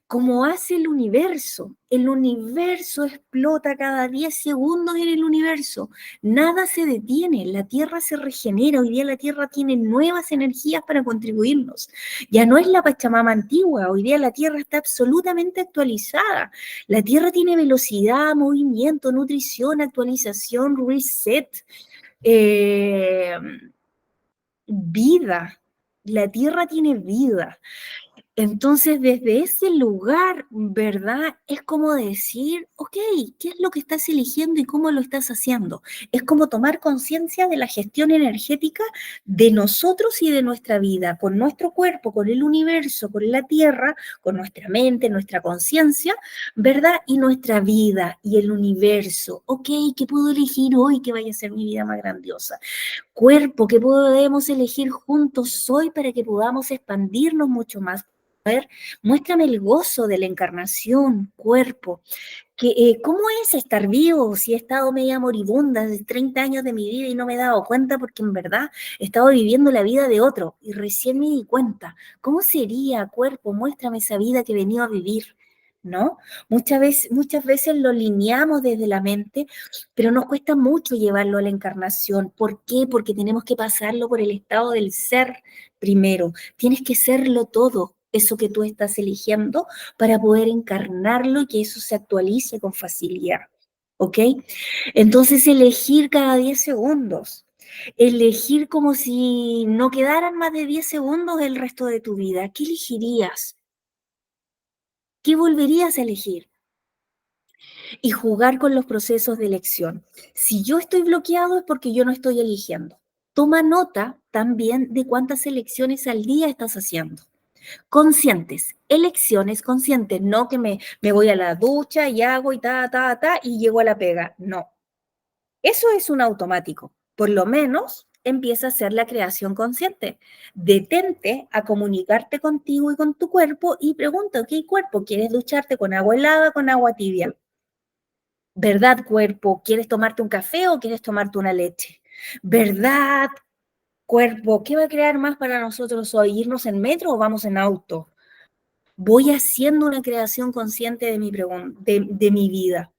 como hace el universo. El universo explota cada 10 segundos en el universo. Nada se detiene, la Tierra se regenera. Hoy día la Tierra tiene nuevas energías para contribuirnos. Ya no es la Pachamama antigua, hoy día la Tierra está absolutamente actualizada. La Tierra tiene velocidad, movimiento, nutrición, actualización, reset. Eh, Vida. La tierra tiene vida. Entonces, desde ese lugar, ¿verdad? Es como decir, ok, ¿qué es lo que estás eligiendo y cómo lo estás haciendo? Es como tomar conciencia de la gestión energética de nosotros y de nuestra vida, con nuestro cuerpo, con el universo, con la tierra, con nuestra mente, nuestra conciencia, ¿verdad? Y nuestra vida y el universo. Ok, ¿qué puedo elegir hoy que vaya a ser mi vida más grandiosa? Cuerpo, ¿qué podemos elegir juntos hoy para que podamos expandirnos mucho más? A ver, muéstrame el gozo de la encarnación, cuerpo. ¿Cómo es estar vivo si he estado media moribunda de 30 años de mi vida y no me he dado cuenta porque en verdad he estado viviendo la vida de otro y recién me di cuenta? ¿Cómo sería, cuerpo? Muéstrame esa vida que he venido a vivir, ¿no? Muchas veces lo lineamos desde la mente, pero nos cuesta mucho llevarlo a la encarnación. ¿Por qué? Porque tenemos que pasarlo por el estado del ser primero. Tienes que serlo todo, eso que tú estás eligiendo, para poder encarnarlo y que eso se actualice con facilidad. ¿Ok? Entonces, elegir cada 10 segundos. Elegir como si no quedaran más de 10 segundos el resto de tu vida. ¿Qué elegirías? ¿Qué volverías a elegir? Y jugar con los procesos de elección. Si yo estoy bloqueado es porque yo no estoy eligiendo. Toma nota también de cuántas elecciones al día estás haciendo. Conscientes, elecciones conscientes, no que me voy a la ducha y hago y y llego a la pega. No, eso es un automático. Por lo menos empieza a ser la creación consciente. Detente a comunicarte contigo y con tu cuerpo y pregunta, ¿ok, cuerpo? ¿Quieres ducharte con agua helada o con agua tibia? ¿Verdad, cuerpo? ¿Quieres tomarte un café o quieres tomarte una leche? ¿Verdad, cuerpo? ¿Qué va a crear más para nosotros hoy? ¿Irnos en metro o vamos en auto? Voy haciendo una creación consciente de mi vida.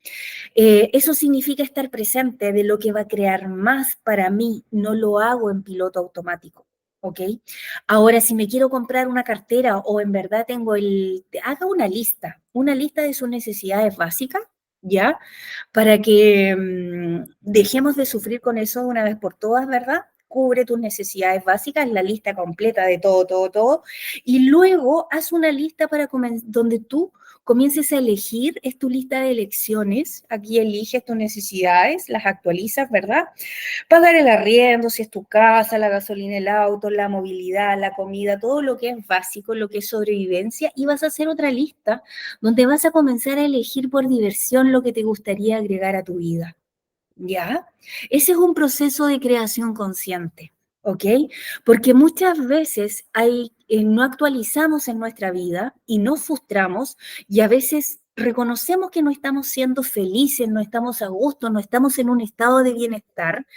Eso significa estar presente de lo que va a crear más para mí. No lo hago en piloto automático. ¿Ok? Ahora, si me quiero comprar una cartera o en verdad haga una lista de sus necesidades básicas ¿ya? Para que dejemos de sufrir con eso de una vez por todas, ¿verdad? Cubre tus necesidades básicas, la lista completa de todo, todo, todo, y luego haz una lista para donde tú comiences a elegir, es tu lista de elecciones, aquí eliges tus necesidades, las actualizas, ¿verdad? Pagar el arriendo, si es tu casa, la gasolina, el auto, la movilidad, la comida, todo lo que es básico, lo que es sobrevivencia, y vas a hacer otra lista donde vas a comenzar a elegir por diversión lo que te gustaría agregar a tu vida. ¿Ya? Ese es un proceso de creación consciente, ¿ok? Porque muchas veces no actualizamos en nuestra vida y nos frustramos y a veces reconocemos que no estamos siendo felices, no estamos a gusto, no estamos en un estado de bienestar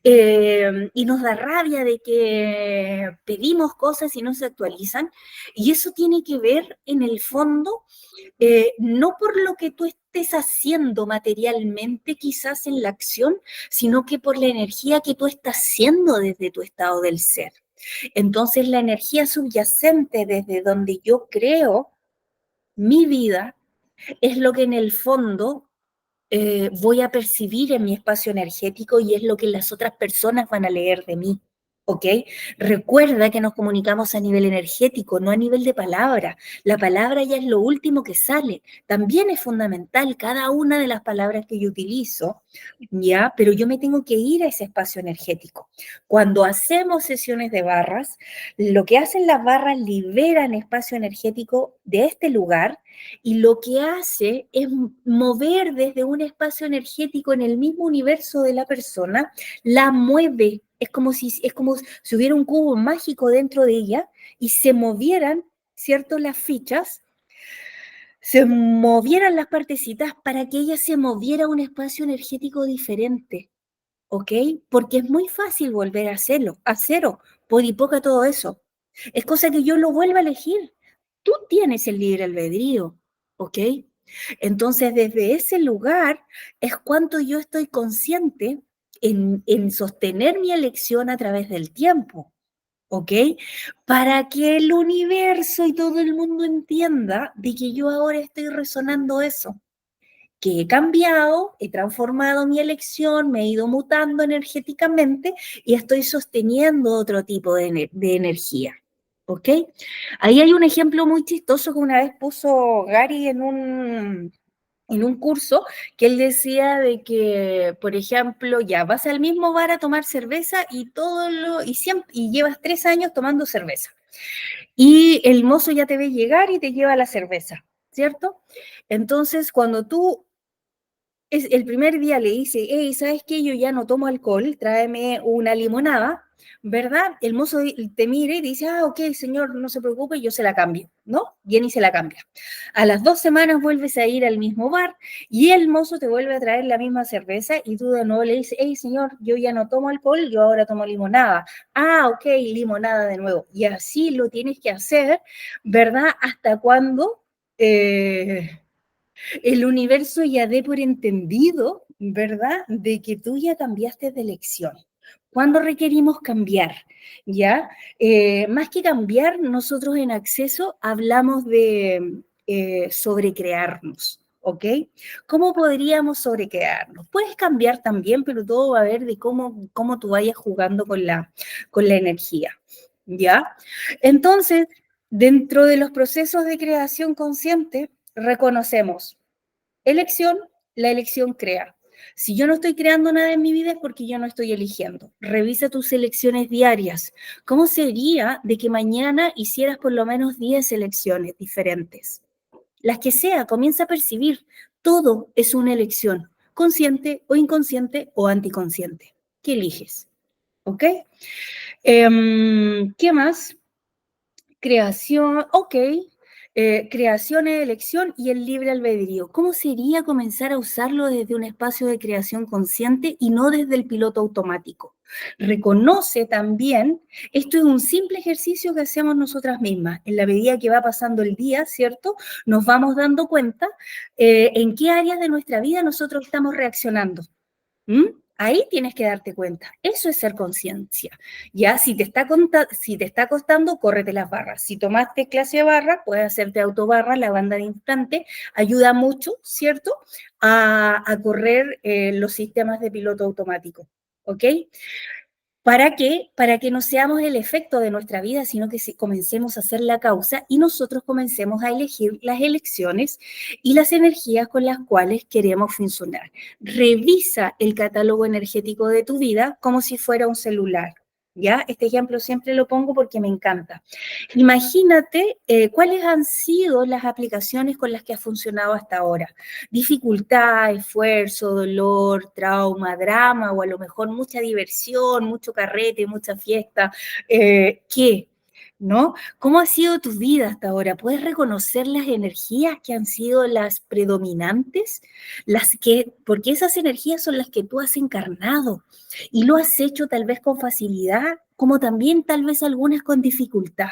y nos da rabia de que pedimos cosas y no se actualizan. Y eso tiene que ver, en el fondo, no por lo que tú estés haciendo materialmente, quizás en la acción, sino que por la energía que tú estás haciendo desde tu estado del ser. Entonces, la energía subyacente desde donde yo creo mi vida es lo que en el fondo voy a percibir en mi espacio energético y es lo que las otras personas van a leer de mí. ¿Ok? Recuerda que nos comunicamos a nivel energético, no a nivel de palabra. La palabra ya es lo último que sale. También es fundamental cada una de las palabras que yo utilizo, ¿ya? Pero yo me tengo que ir a ese espacio energético. Cuando hacemos sesiones de barras, lo que hacen las barras liberan espacio energético de este lugar y lo que hace es mover desde un espacio energético en el mismo universo de la persona, la mueve. Es como si hubiera un cubo mágico dentro de ella y se movieran, ¿cierto? Las fichas, se movieran las partecitas para que ella se moviera a un espacio energético diferente. ¿Ok? Porque es muy fácil volver a hacerlo, a cero, por y poca todo eso. Es cosa que yo lo vuelva a elegir. Tú tienes el libre albedrío, ¿ok? Entonces, desde ese lugar es cuanto yo estoy consciente en sostener mi elección a través del tiempo, ¿ok? Para que el universo y todo el mundo entienda de que yo ahora estoy resonando eso, que he cambiado, he transformado mi elección, me he ido mutando energéticamente y estoy sosteniendo otro tipo de energía. ¿Ok? Ahí hay un ejemplo muy chistoso que una vez puso Gary en un curso, que él decía de que, por ejemplo, ya vas al mismo bar a tomar cerveza y llevas 3 años tomando cerveza. Y el mozo ya te ve llegar y te lleva la cerveza, ¿cierto? Entonces, cuando tú el primer día le dice, hey, ¿sabes qué? Yo ya no tomo alcohol, tráeme una limonada, ¿verdad? El mozo te mira y dice, ah, ok, señor, no se preocupe, yo se la cambio, ¿no? Viene y se la cambia. A las 2 semanas vuelves a ir al mismo bar y el mozo te vuelve a traer la misma cerveza y tú de nuevo le dices, hey, señor, yo ya no tomo alcohol, yo ahora tomo limonada. Ah, ok, limonada de nuevo. Y así lo tienes que hacer, ¿verdad? ¿Hasta cuándo? El universo ya dé por entendido, ¿verdad?, de que tú ya cambiaste de elección. ¿Cuándo requerimos cambiar? ¿Ya? Más que cambiar, nosotros en Acceso hablamos de sobrecrearnos, ¿ok? ¿Cómo podríamos sobrecrearnos? Puedes cambiar también, pero todo va a ver de cómo tú vayas jugando con la energía, ¿ya? Entonces, dentro de los procesos de creación consciente, reconocemos elección, la elección crea. Si yo no estoy creando nada en mi vida es porque yo no estoy eligiendo. Revisa tus elecciones diarias. ¿Cómo sería de que mañana hicieras por lo menos 10 elecciones diferentes? Las que sea, comienza a percibir. Todo es una elección, consciente o inconsciente o anticonsciente. ¿Qué eliges? ¿Ok? ¿Qué más? Creación, ok. Creación, elección y el libre albedrío. ¿Cómo sería comenzar a usarlo desde un espacio de creación consciente y no desde el piloto automático? Reconoce también, esto es un simple ejercicio que hacemos nosotras mismas. En la medida que va pasando el día, ¿cierto? Nos vamos dando cuenta en qué áreas de nuestra vida nosotros estamos reaccionando. ¿Mm? Ahí tienes que darte cuenta. Eso es ser conciencia. Ya, si te está costando, córrete las barras. Si tomaste clase de barra, puedes hacerte autobarra, la banda de instante. Ayuda mucho, ¿cierto? A correr los sistemas de piloto automático. ¿Ok? ¿Para qué? Para que no seamos el efecto de nuestra vida, sino que comencemos a ser la causa y nosotros comencemos a elegir las elecciones y las energías con las cuales queremos funcionar. Revisa el catálogo energético de tu vida como si fuera un celular. ¿Ya? Este ejemplo siempre lo pongo porque me encanta. Imagínate cuáles han sido las aplicaciones con las que has funcionado hasta ahora. Dificultad, esfuerzo, dolor, trauma, drama, o a lo mejor mucha diversión, mucho carrete, mucha fiesta. ¿Qué? ¿No? ¿Cómo ha sido tu vida hasta ahora? ¿Puedes reconocer las energías que han sido las predominantes? Porque esas energías son las que tú has encarnado y lo has hecho tal vez con facilidad, como también tal vez algunas con dificultad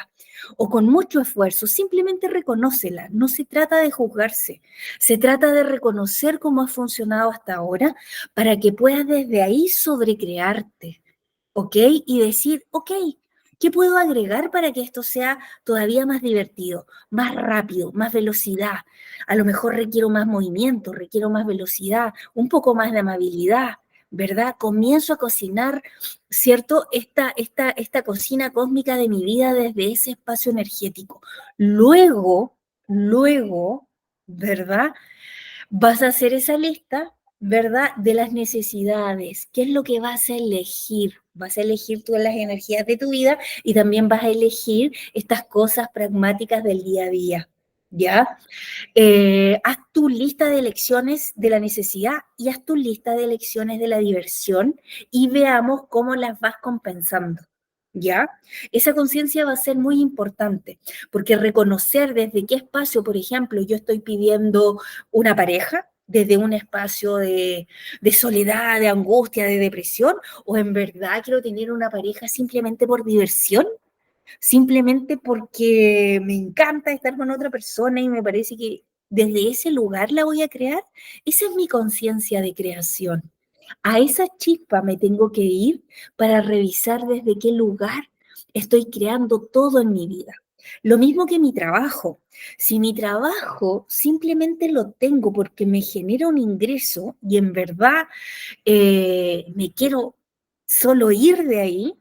o con mucho esfuerzo. Simplemente reconócela. No se trata de juzgarse, se trata de reconocer cómo ha funcionado hasta ahora para que puedas desde ahí sobrecrearte, ¿ok? Y decir, ok, ¿qué puedo agregar para que esto sea todavía más divertido, más rápido, más velocidad? A lo mejor requiero más movimiento, requiero más velocidad, un poco más de amabilidad, ¿verdad? Comienzo a cocinar, ¿cierto? Esta cocina cósmica de mi vida desde ese espacio energético. Luego, ¿verdad? Vas a hacer esa lista, ¿verdad? De las necesidades. ¿Qué es lo que vas a elegir? Vas a elegir todas las energías de tu vida y también vas a elegir estas cosas pragmáticas del día a día, ¿ya? Haz tu lista de elecciones de la necesidad y haz tu lista de elecciones de la diversión y veamos cómo las vas compensando. ¿Ya? Esa conciencia va a ser muy importante, porque reconocer desde qué espacio, por ejemplo, yo estoy pidiendo una pareja, desde un espacio de soledad, de angustia, de depresión, o en verdad quiero tener una pareja simplemente por diversión, simplemente porque me encanta estar con otra persona y me parece que desde ese lugar la voy a crear. Esa es mi conciencia de creación. A esa chispa me tengo que ir para revisar desde qué lugar estoy creando todo en mi vida. Lo mismo que mi trabajo. Si mi trabajo simplemente lo tengo porque me genera un ingreso y en verdad me quiero solo ir de ahí,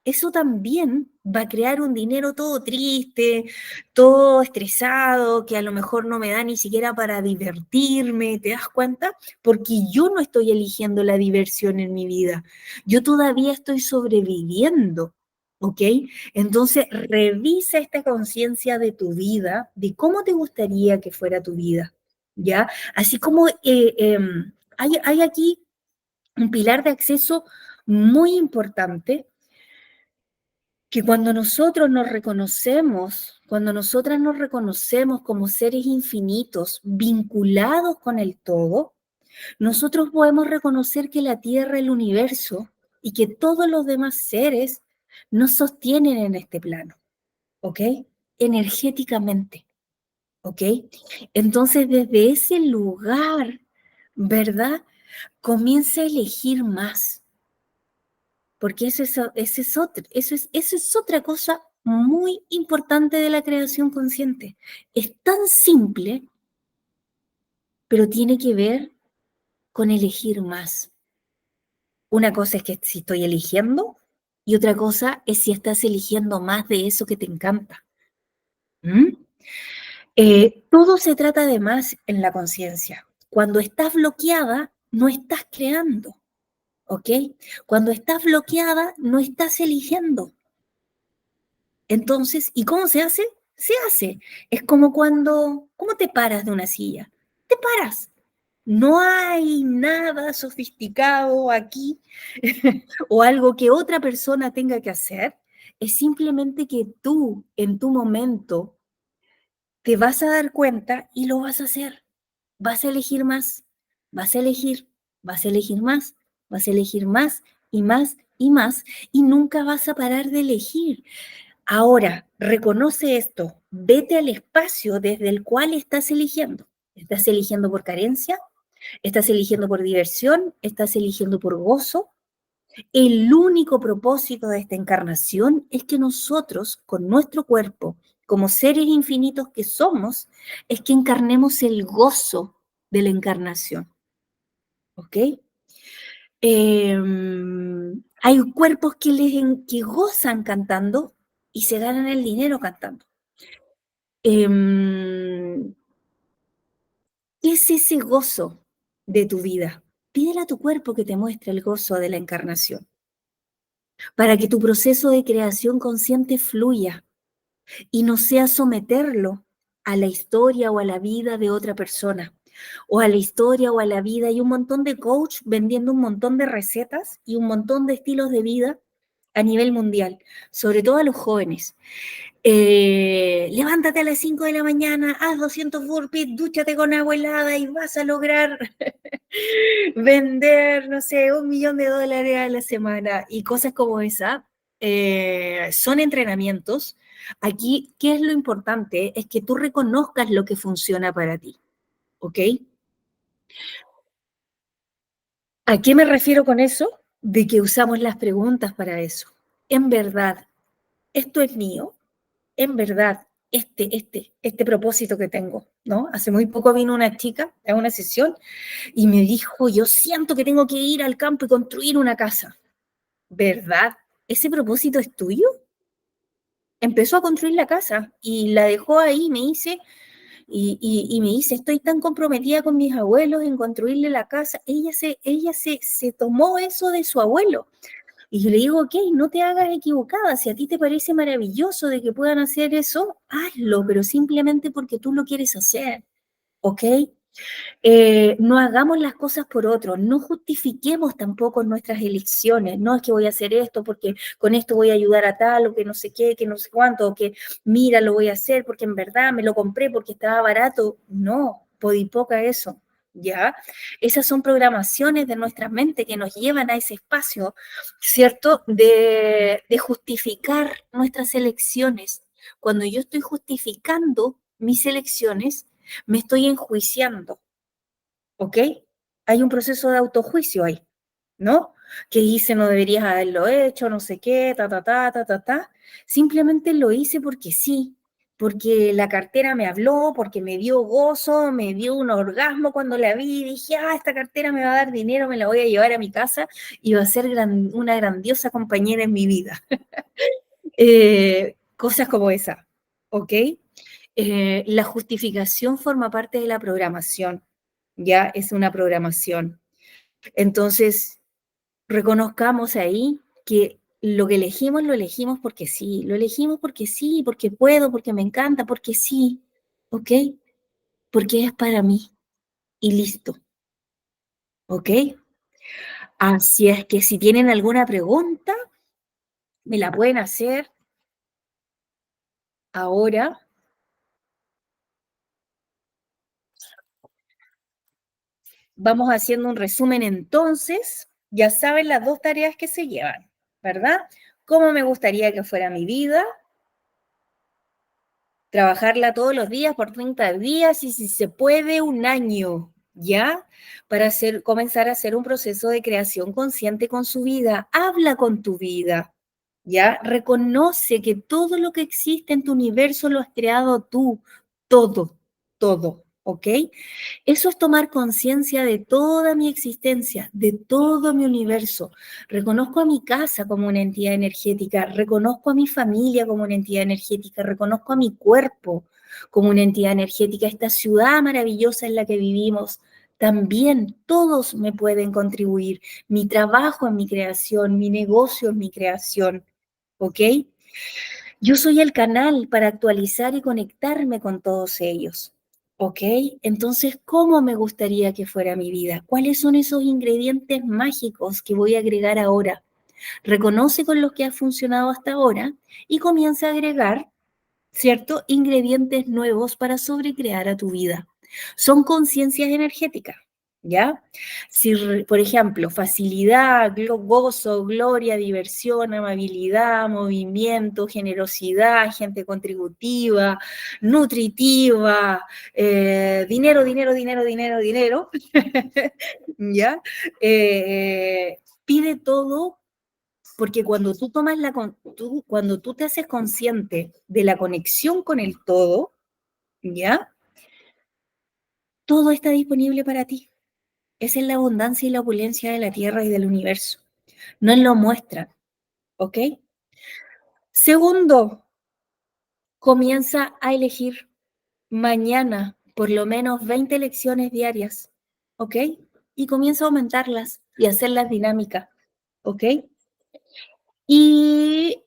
eso también va a crear un dinero todo triste, todo estresado, que a lo mejor no me da ni siquiera para divertirme, ¿te das cuenta? Porque yo no estoy eligiendo la diversión en mi vida, yo todavía estoy sobreviviendo, ¿ok? Entonces, revisa esta conciencia de tu vida, de cómo te gustaría que fuera tu vida, ¿ya? Así como hay aquí un pilar de acceso muy importante, que cuando nosotros nos reconocemos, cuando nosotras nos reconocemos como seres infinitos, vinculados con el todo, nosotros podemos reconocer que la Tierra, el universo y que todos los demás seres nos sostienen en este plano, ¿ok? Energéticamente, ¿ok? Entonces, desde ese lugar, ¿verdad? Comienza a elegir más, porque eso es otra cosa muy importante de la creación consciente. Es tan simple, pero tiene que ver con elegir más. Una cosa es que si estoy eligiendo y otra cosa es si estás eligiendo más de eso que te encanta. ¿Mm? Todo se trata de más en la conciencia. Cuando estás bloqueada, no estás creando, ¿ok? Cuando estás bloqueada, no estás eligiendo. Entonces, ¿y cómo se hace? Se hace. Es como ¿cómo te paras de una silla? Te paras. No hay nada sofisticado aquí o algo que otra persona tenga que hacer. Es simplemente que tú, en tu momento, te vas a dar cuenta y lo vas a hacer. Vas a elegir más, vas a elegir, vas a elegir más, vas a elegir más y más y más y nunca vas a parar de elegir. Ahora, reconoce esto, vete al espacio desde el cual estás eligiendo. ¿Estás eligiendo por carencia? ¿Estás eligiendo por diversión? ¿Estás eligiendo por gozo? El único propósito de esta encarnación es que nosotros, con nuestro cuerpo, como seres infinitos que somos, es que encarnemos el gozo de la encarnación. ¿Ok? Hay cuerpos que gozan cantando y se ganan el dinero cantando. ¿Qué es ese gozo de tu vida? Pídele a tu cuerpo que te muestre el gozo de la encarnación, para que tu proceso de creación consciente fluya y no sea someterlo a la historia o a la vida de otra persona, o a la historia o a la vida. Hay un montón de coach vendiendo un montón de recetas y un montón de estilos de vida a nivel mundial, sobre todo a los jóvenes. Levántate a las 5 de la mañana, haz 200 burpees, dúchate con agua helada y vas a lograr vender, no sé, $1.000.000 a la semana y cosas como esa. Son entrenamientos. Aquí, ¿qué es lo importante? Es que tú reconozcas lo que funciona para ti, ¿ok? ¿A qué me refiero con eso? De que usamos las preguntas para eso. En verdad, ¿esto es mío? En verdad, este propósito que tengo, ¿no? Hace muy poco vino una chica a una sesión y me dijo, yo siento que tengo que ir al campo y construir una casa. ¿Verdad? ¿Ese propósito es tuyo? Empezó a construir la casa y la dejó ahí, me dice, y me dice, estoy tan comprometida con mis abuelos en construirle la casa. Ella se tomó eso de su abuelo. Y yo le digo, ok, no te hagas equivocada, si a ti te parece maravilloso de que puedan hacer eso, hazlo, pero simplemente porque tú lo quieres hacer, ¿ok? No hagamos las cosas por otros, no justifiquemos tampoco nuestras elecciones, no es que voy a hacer esto porque con esto voy a ayudar a tal, o que no sé qué, que no sé cuánto, o que mira, lo voy a hacer porque en verdad me lo compré porque estaba barato. No, podipoca eso, ¿ya? Esas son programaciones de nuestra mente que nos llevan a ese espacio, ¿cierto? De justificar nuestras elecciones. Cuando yo estoy justificando mis elecciones, me estoy enjuiciando. ¿Ok? Hay un proceso de autojuicio ahí, ¿no? Que hice, no deberías haberlo hecho, no sé qué, ta, ta, ta, ta, ta, ta. Simplemente lo hice porque sí, porque la cartera me habló, porque me dio gozo, me dio un orgasmo cuando la vi, dije, esta cartera me va a dar dinero, me la voy a llevar a mi casa y va a ser una grandiosa compañera en mi vida. Cosas como esa, ¿ok? La justificación forma parte de la programación, ya es una programación. Entonces, reconozcamos ahí que lo que elegimos lo elegimos porque sí, lo elegimos porque sí, porque puedo, porque me encanta, porque sí, ¿ok? Porque es para mí y listo, ¿ok? Así es que si tienen alguna pregunta, me la pueden hacer ahora. Vamos haciendo un resumen entonces. Ya saben las dos tareas que se llevan, ¿verdad? ¿Cómo me gustaría que fuera mi vida? Trabajarla todos los días por 30 días y si se puede un año, ¿ya? Para comenzar a hacer un proceso de creación consciente con su vida. Habla con tu vida, ¿ya? Reconoce que todo lo que existe en tu universo lo has creado tú, todo, todo, ¿ok? Eso es tomar conciencia de toda mi existencia, de todo mi universo. Reconozco a mi casa como una entidad energética, reconozco a mi familia como una entidad energética, reconozco a mi cuerpo como una entidad energética, esta ciudad maravillosa en la que vivimos. También todos me pueden contribuir. Mi trabajo en mi creación, mi negocio en mi creación, ¿ok? Yo soy el canal para actualizar y conectarme con todos ellos. ¿Ok? Entonces, ¿cómo me gustaría que fuera mi vida? ¿Cuáles son esos ingredientes mágicos que voy a agregar ahora? Reconoce con los que has funcionado hasta ahora y comienza a agregar, ¿cierto? Ingredientes nuevos para sobrecrear a tu vida. Son conciencias energéticas, ¿Ya? Si, por ejemplo, facilidad, gozo, gloria, diversión, amabilidad, movimiento, generosidad, gente contributiva, nutritiva, dinero, dinero, dinero, dinero, dinero, ¿ya? Pide todo, porque cuando tú tomas cuando tú te haces consciente de la conexión con el todo, ¿ya? Todo está disponible para ti. Esa es la abundancia y la opulencia de la Tierra y del universo. Nos lo muestran, ¿ok? Segundo, comienza a elegir mañana por lo menos 20 lecciones diarias, ¿ok? Y comienza a aumentarlas y hacerlas dinámicas, ¿ok? Y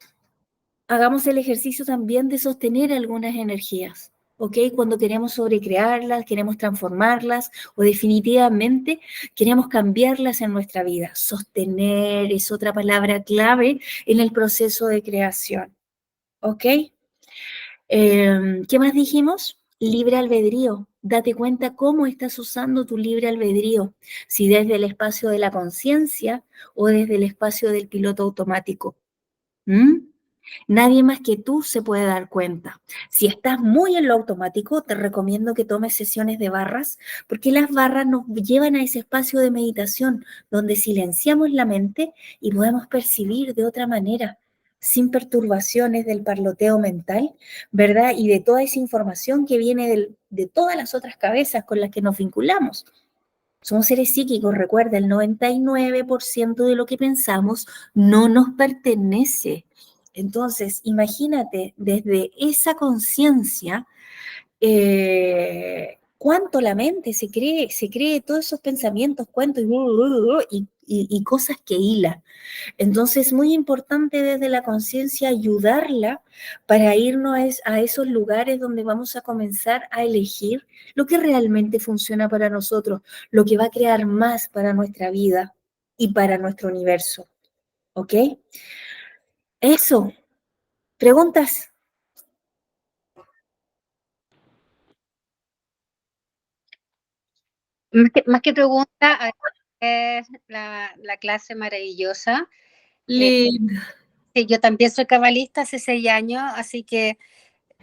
hagamos el ejercicio también de sostener algunas energías, ¿ok? Cuando queremos sobrecrearlas, queremos transformarlas o definitivamente queremos cambiarlas en nuestra vida. Sostener es otra palabra clave en el proceso de creación, ¿ok? ¿Qué más dijimos? Libre albedrío. Date cuenta cómo estás usando tu libre albedrío, si desde el espacio de la conciencia o desde el espacio del piloto automático. ¿Mm? Nadie más que tú se puede dar cuenta. Si estás muy en lo automático, te recomiendo que tomes sesiones de barras, porque las barras nos llevan a ese espacio de meditación donde silenciamos la mente y podemos percibir de otra manera, sin perturbaciones del parloteo mental, ¿verdad? Y de toda esa información que viene de todas las otras cabezas con las que nos vinculamos. Somos seres psíquicos, recuerda, el 99% de lo que pensamos no nos pertenece. Entonces, imagínate desde esa conciencia cuánto la mente se cree todos esos pensamientos, cuentos y cosas que hila. Entonces, es muy importante desde la conciencia ayudarla para irnos a esos lugares donde vamos a comenzar a elegir lo que realmente funciona para nosotros, lo que va a crear más para nuestra vida y para nuestro universo. ¿Ok? Eso. ¿Preguntas? Más que pregunta, es la clase maravillosa. Lindo. Sí, yo también soy cabalista hace 6 años, así que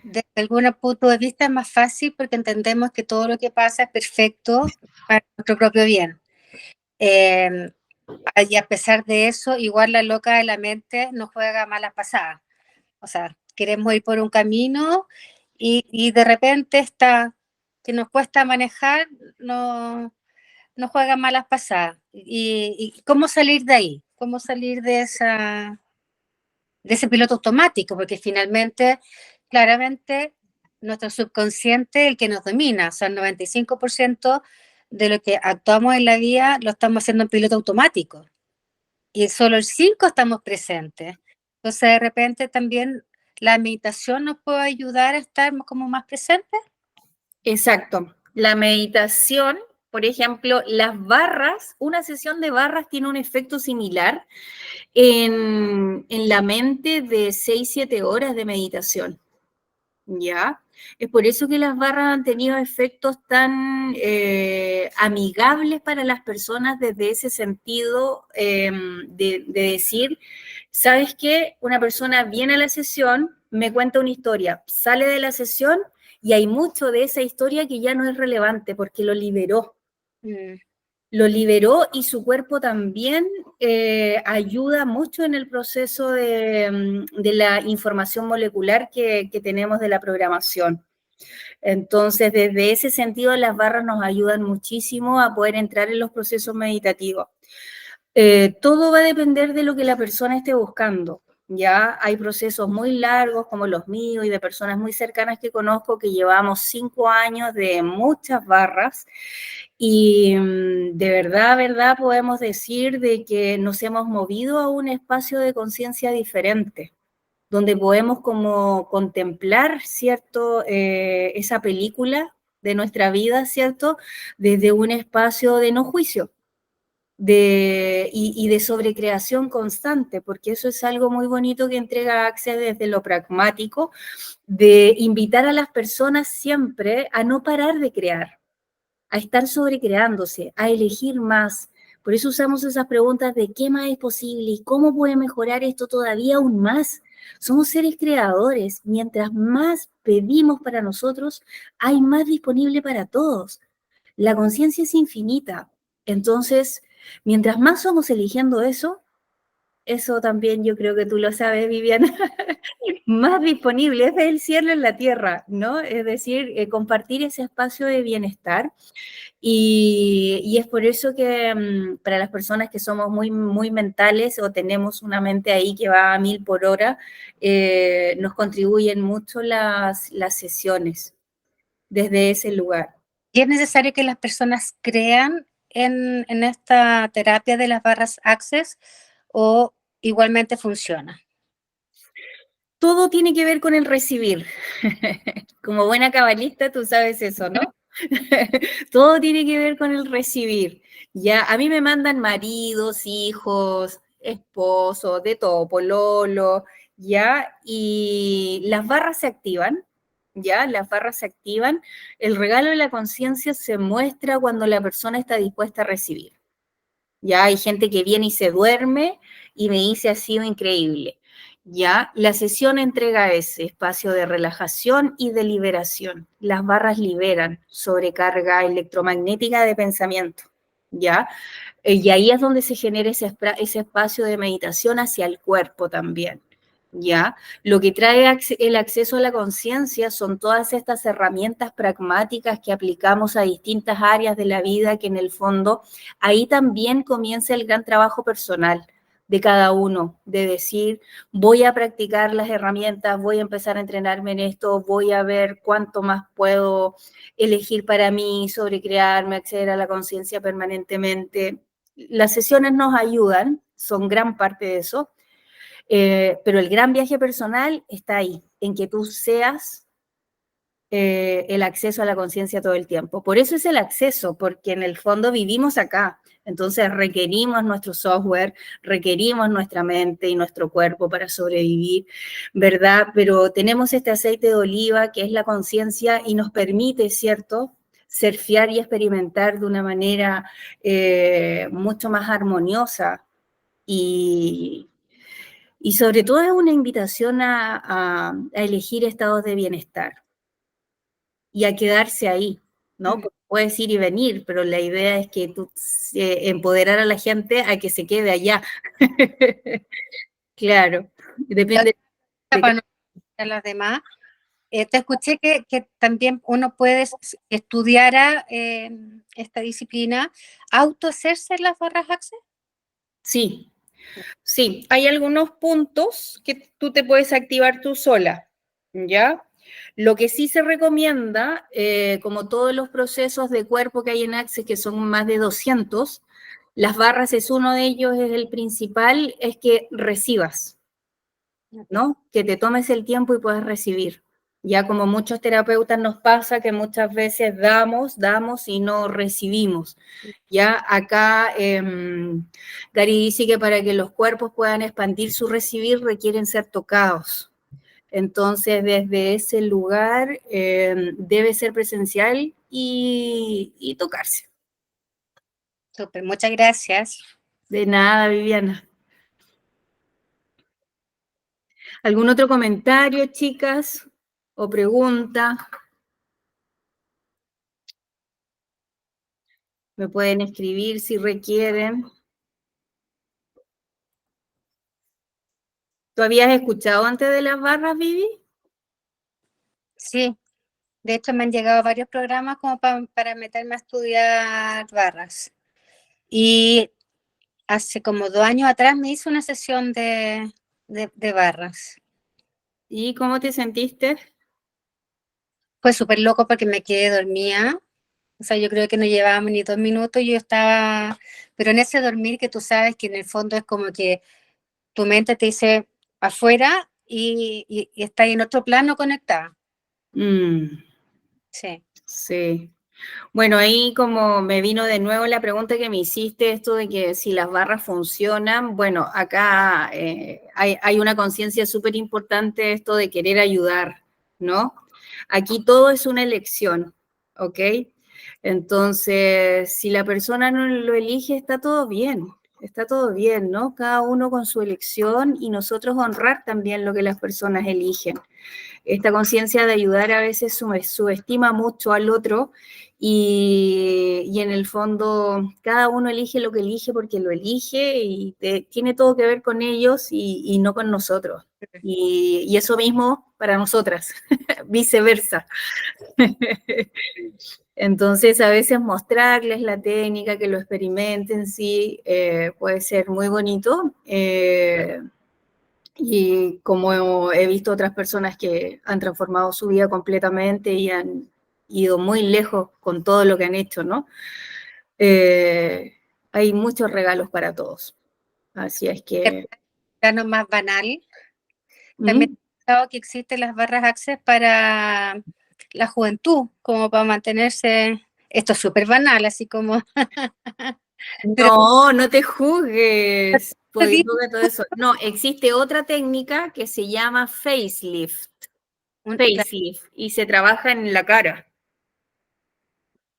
desde algún punto de vista es más fácil porque entendemos que todo lo que pasa es perfecto para nuestro propio bien. Eh, y a pesar de eso, igual la loca de la mente nos juega malas pasadas. O sea, queremos ir por un camino y de repente está que nos cuesta manejar, no juega malas pasadas. ¿Y cómo salir de ahí? ¿Cómo salir de ese piloto automático? Porque finalmente, claramente, nuestro subconsciente es el que nos domina. O sea, el 95% de lo que actuamos en la vida lo estamos haciendo en piloto automático. Y solo el 5% estamos presentes. Entonces, de repente, también la meditación nos puede ayudar a estar como más presentes. Exacto. La meditación, por ejemplo, las barras, una sesión de barras tiene un efecto similar en la mente de 6-7 horas de meditación. ¿Ya? Es por eso que las barras han tenido efectos tan amigables para las personas desde ese sentido de decir, ¿sabes qué? Una persona viene a la sesión, me cuenta una historia, sale de la sesión y hay mucho de esa historia que ya no es relevante porque lo liberó. Lo liberó y su cuerpo también ayuda mucho en el proceso de la información molecular que tenemos de la programación. Entonces, desde ese sentido, las barras nos ayudan muchísimo a poder entrar en los procesos meditativos. Todo va a depender de lo que la persona esté buscando. Ya hay procesos muy largos como los míos y de personas muy cercanas que conozco que llevamos 5 años de muchas barras y de verdad podemos decir de que nos hemos movido a un espacio de conciencia diferente, donde podemos como contemplar, ¿cierto? Esa película de nuestra vida, ¿cierto? Desde un espacio de no juicio y de sobrecreación constante, porque eso es algo muy bonito que entrega Access desde lo pragmático, de invitar a las personas siempre a no parar de crear, a estar sobrecreándose, a elegir más. Por eso usamos esas preguntas de qué más es posible y cómo puede mejorar esto todavía aún más. Somos seres creadores. Mientras más pedimos para nosotros, hay más disponible para todos. La conciencia es infinita. Entonces, mientras más somos eligiendo eso, eso también yo creo que tú lo sabes, Viviana, más disponible, es el cielo en la tierra, ¿no? Es decir, compartir ese espacio de bienestar. Y es por eso que para las personas que somos muy, muy mentales o tenemos una mente ahí que va a 1000 por hora, nos contribuyen mucho las sesiones desde ese lugar. ¿Y es necesario que las personas crean en esta terapia de las barras Access o igualmente funciona? Todo tiene que ver con el recibir. Como buena cabalista, tú sabes eso, ¿no? Todo tiene que ver con el recibir. Ya, a mí me mandan maridos, hijos, esposos, de todo, pololo, ya, y las barras se activan, ya, las barras se activan. El regalo de la conciencia se muestra cuando la persona está dispuesta a recibir. Ya hay gente que viene y se duerme y me dice ha sido increíble. Ya, la sesión entrega ese espacio de relajación y de liberación. Las barras liberan sobrecarga electromagnética de pensamiento, ¿ya? Y ahí es donde se genera ese espacio de meditación hacia el cuerpo también, ¿ya? Lo que trae el acceso a la conciencia son todas estas herramientas pragmáticas que aplicamos a distintas áreas de la vida, que en el fondo ahí también comienza el gran trabajo personal de cada uno, de decir, voy a practicar las herramientas, voy a empezar a entrenarme en esto, voy a ver cuánto más puedo elegir para mí, sobrecrearme, acceder a la conciencia permanentemente. Las sesiones nos ayudan, son gran parte de eso, pero el gran viaje personal está ahí, en que tú seas el acceso a la conciencia todo el tiempo. Por eso es el acceso, porque en el fondo vivimos acá. Entonces requerimos nuestro software, requerimos nuestra mente y nuestro cuerpo para sobrevivir, ¿verdad? Pero tenemos este aceite de oliva que es la conciencia y nos permite, ¿cierto?, surfear y experimentar de una manera mucho más armoniosa y sobre todo es una invitación a elegir estados de bienestar y a quedarse ahí, ¿no? Porque puedes ir y venir, pero la idea es que tú empoderar a la gente a que se quede allá. Claro, depende Para de... no a las demás, te escuché que también uno puede estudiar esta disciplina, autohacerse las barras Access. Sí, sí, hay algunos puntos que tú te puedes activar tú sola, ¿ya? Lo que sí se recomienda, como todos los procesos de cuerpo que hay en Access, que son más de 200, las barras es uno de ellos, es el principal, es que recibas, ¿no? Que te tomes el tiempo y puedas recibir. Ya como muchos terapeutas nos pasa que muchas veces damos y no recibimos. Ya acá Gary dice que para que los cuerpos puedan expandir su recibir requieren ser tocados. Entonces, desde ese lugar debe ser presencial y tocarse. Súper, muchas gracias. De nada, Viviana. ¿Algún otro comentario, chicas? ¿O pregunta? Me pueden escribir si requieren. ¿Tú habías escuchado antes de las barras, Vivi? Sí, de hecho me han llegado varios programas como para meterme a estudiar barras. Y hace como 2 años atrás me hice una sesión de barras. ¿Y cómo te sentiste? Fue súper loco porque me quedé dormida. O sea, yo creo que no llevábamos ni 2 minutos, yo estaba, pero en ese dormir que tú sabes que en el fondo es como que tu mente te dice afuera y está ahí en otro plano conectada. Sí. Sí. Bueno, ahí como me vino de nuevo la pregunta que me hiciste, esto de que si las barras funcionan, bueno, acá hay una conciencia súper importante, esto de querer ayudar, ¿no? Aquí todo es una elección, ¿ok? Entonces, si la persona no lo elige, está todo bien, ¿no? Cada uno con su elección y nosotros honrar también lo que las personas eligen. Esta conciencia de ayudar a veces subestima mucho al otro y en el fondo cada uno elige lo que elige porque lo elige y tiene todo que ver con ellos y no con nosotros. Y eso mismo para nosotras, viceversa. Entonces, a veces mostrarles la técnica, que lo experimenten, sí, puede ser muy bonito. Y como he visto otras personas que han transformado su vida completamente y han ido muy lejos con todo lo que han hecho, ¿no? Hay muchos regalos para todos. Así es que... plano más banal, también he pensado que existen las barras Access para la juventud, como para mantenerse, esto es súper banal, así como... No, no te juzgues por todo eso. No, existe otra técnica que se llama facelift. Facelift, y se trabaja en la cara.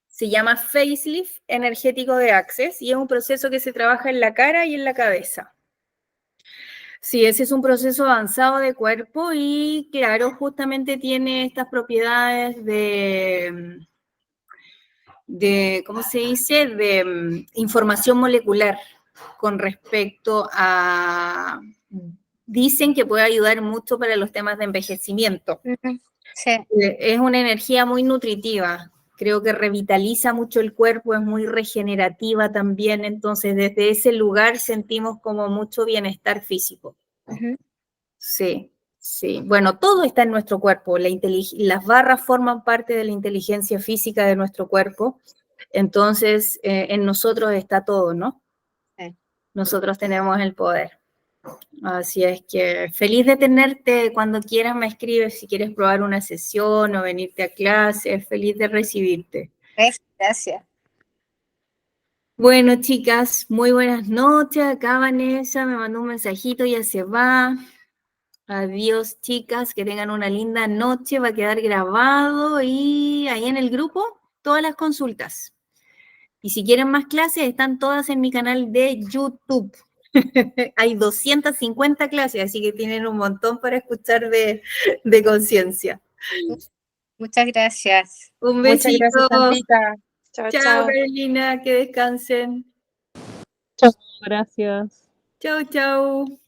Se llama facelift energético de Access y es un proceso que se trabaja en la cara y en la cabeza. Sí, ese es un proceso avanzado de cuerpo y claro, justamente tiene estas propiedades de ¿cómo se dice? De información molecular con respecto a... Dicen que puede ayudar mucho para los temas de envejecimiento. Sí. Es una energía muy nutritiva, creo que revitaliza mucho el cuerpo, es muy regenerativa también, entonces desde ese lugar sentimos como mucho bienestar físico. Sí, sí. Bueno, todo está en nuestro cuerpo, las barras forman parte de la inteligencia física de nuestro cuerpo, entonces en nosotros está todo, ¿no? Sí. Nosotros tenemos el poder. Así es que feliz de tenerte, cuando quieras me escribes si quieres probar una sesión o venirte a clase, feliz de recibirte. Gracias. Bueno, chicas, muy buenas noches. Acá Vanessa me mandó un mensajito, ya se va. Adiós, chicas, que tengan una linda noche, va a quedar grabado y ahí en el grupo todas las consultas. Y si quieren más clases, están todas en mi canal de YouTube. Hay 250 clases, así que tienen un montón para escuchar de conciencia. Muchas gracias. Un Muchas besito. gracias, Sandrita. Chao, Chao, chao. Carolina, que descansen. Chao, gracias. Chao, chao.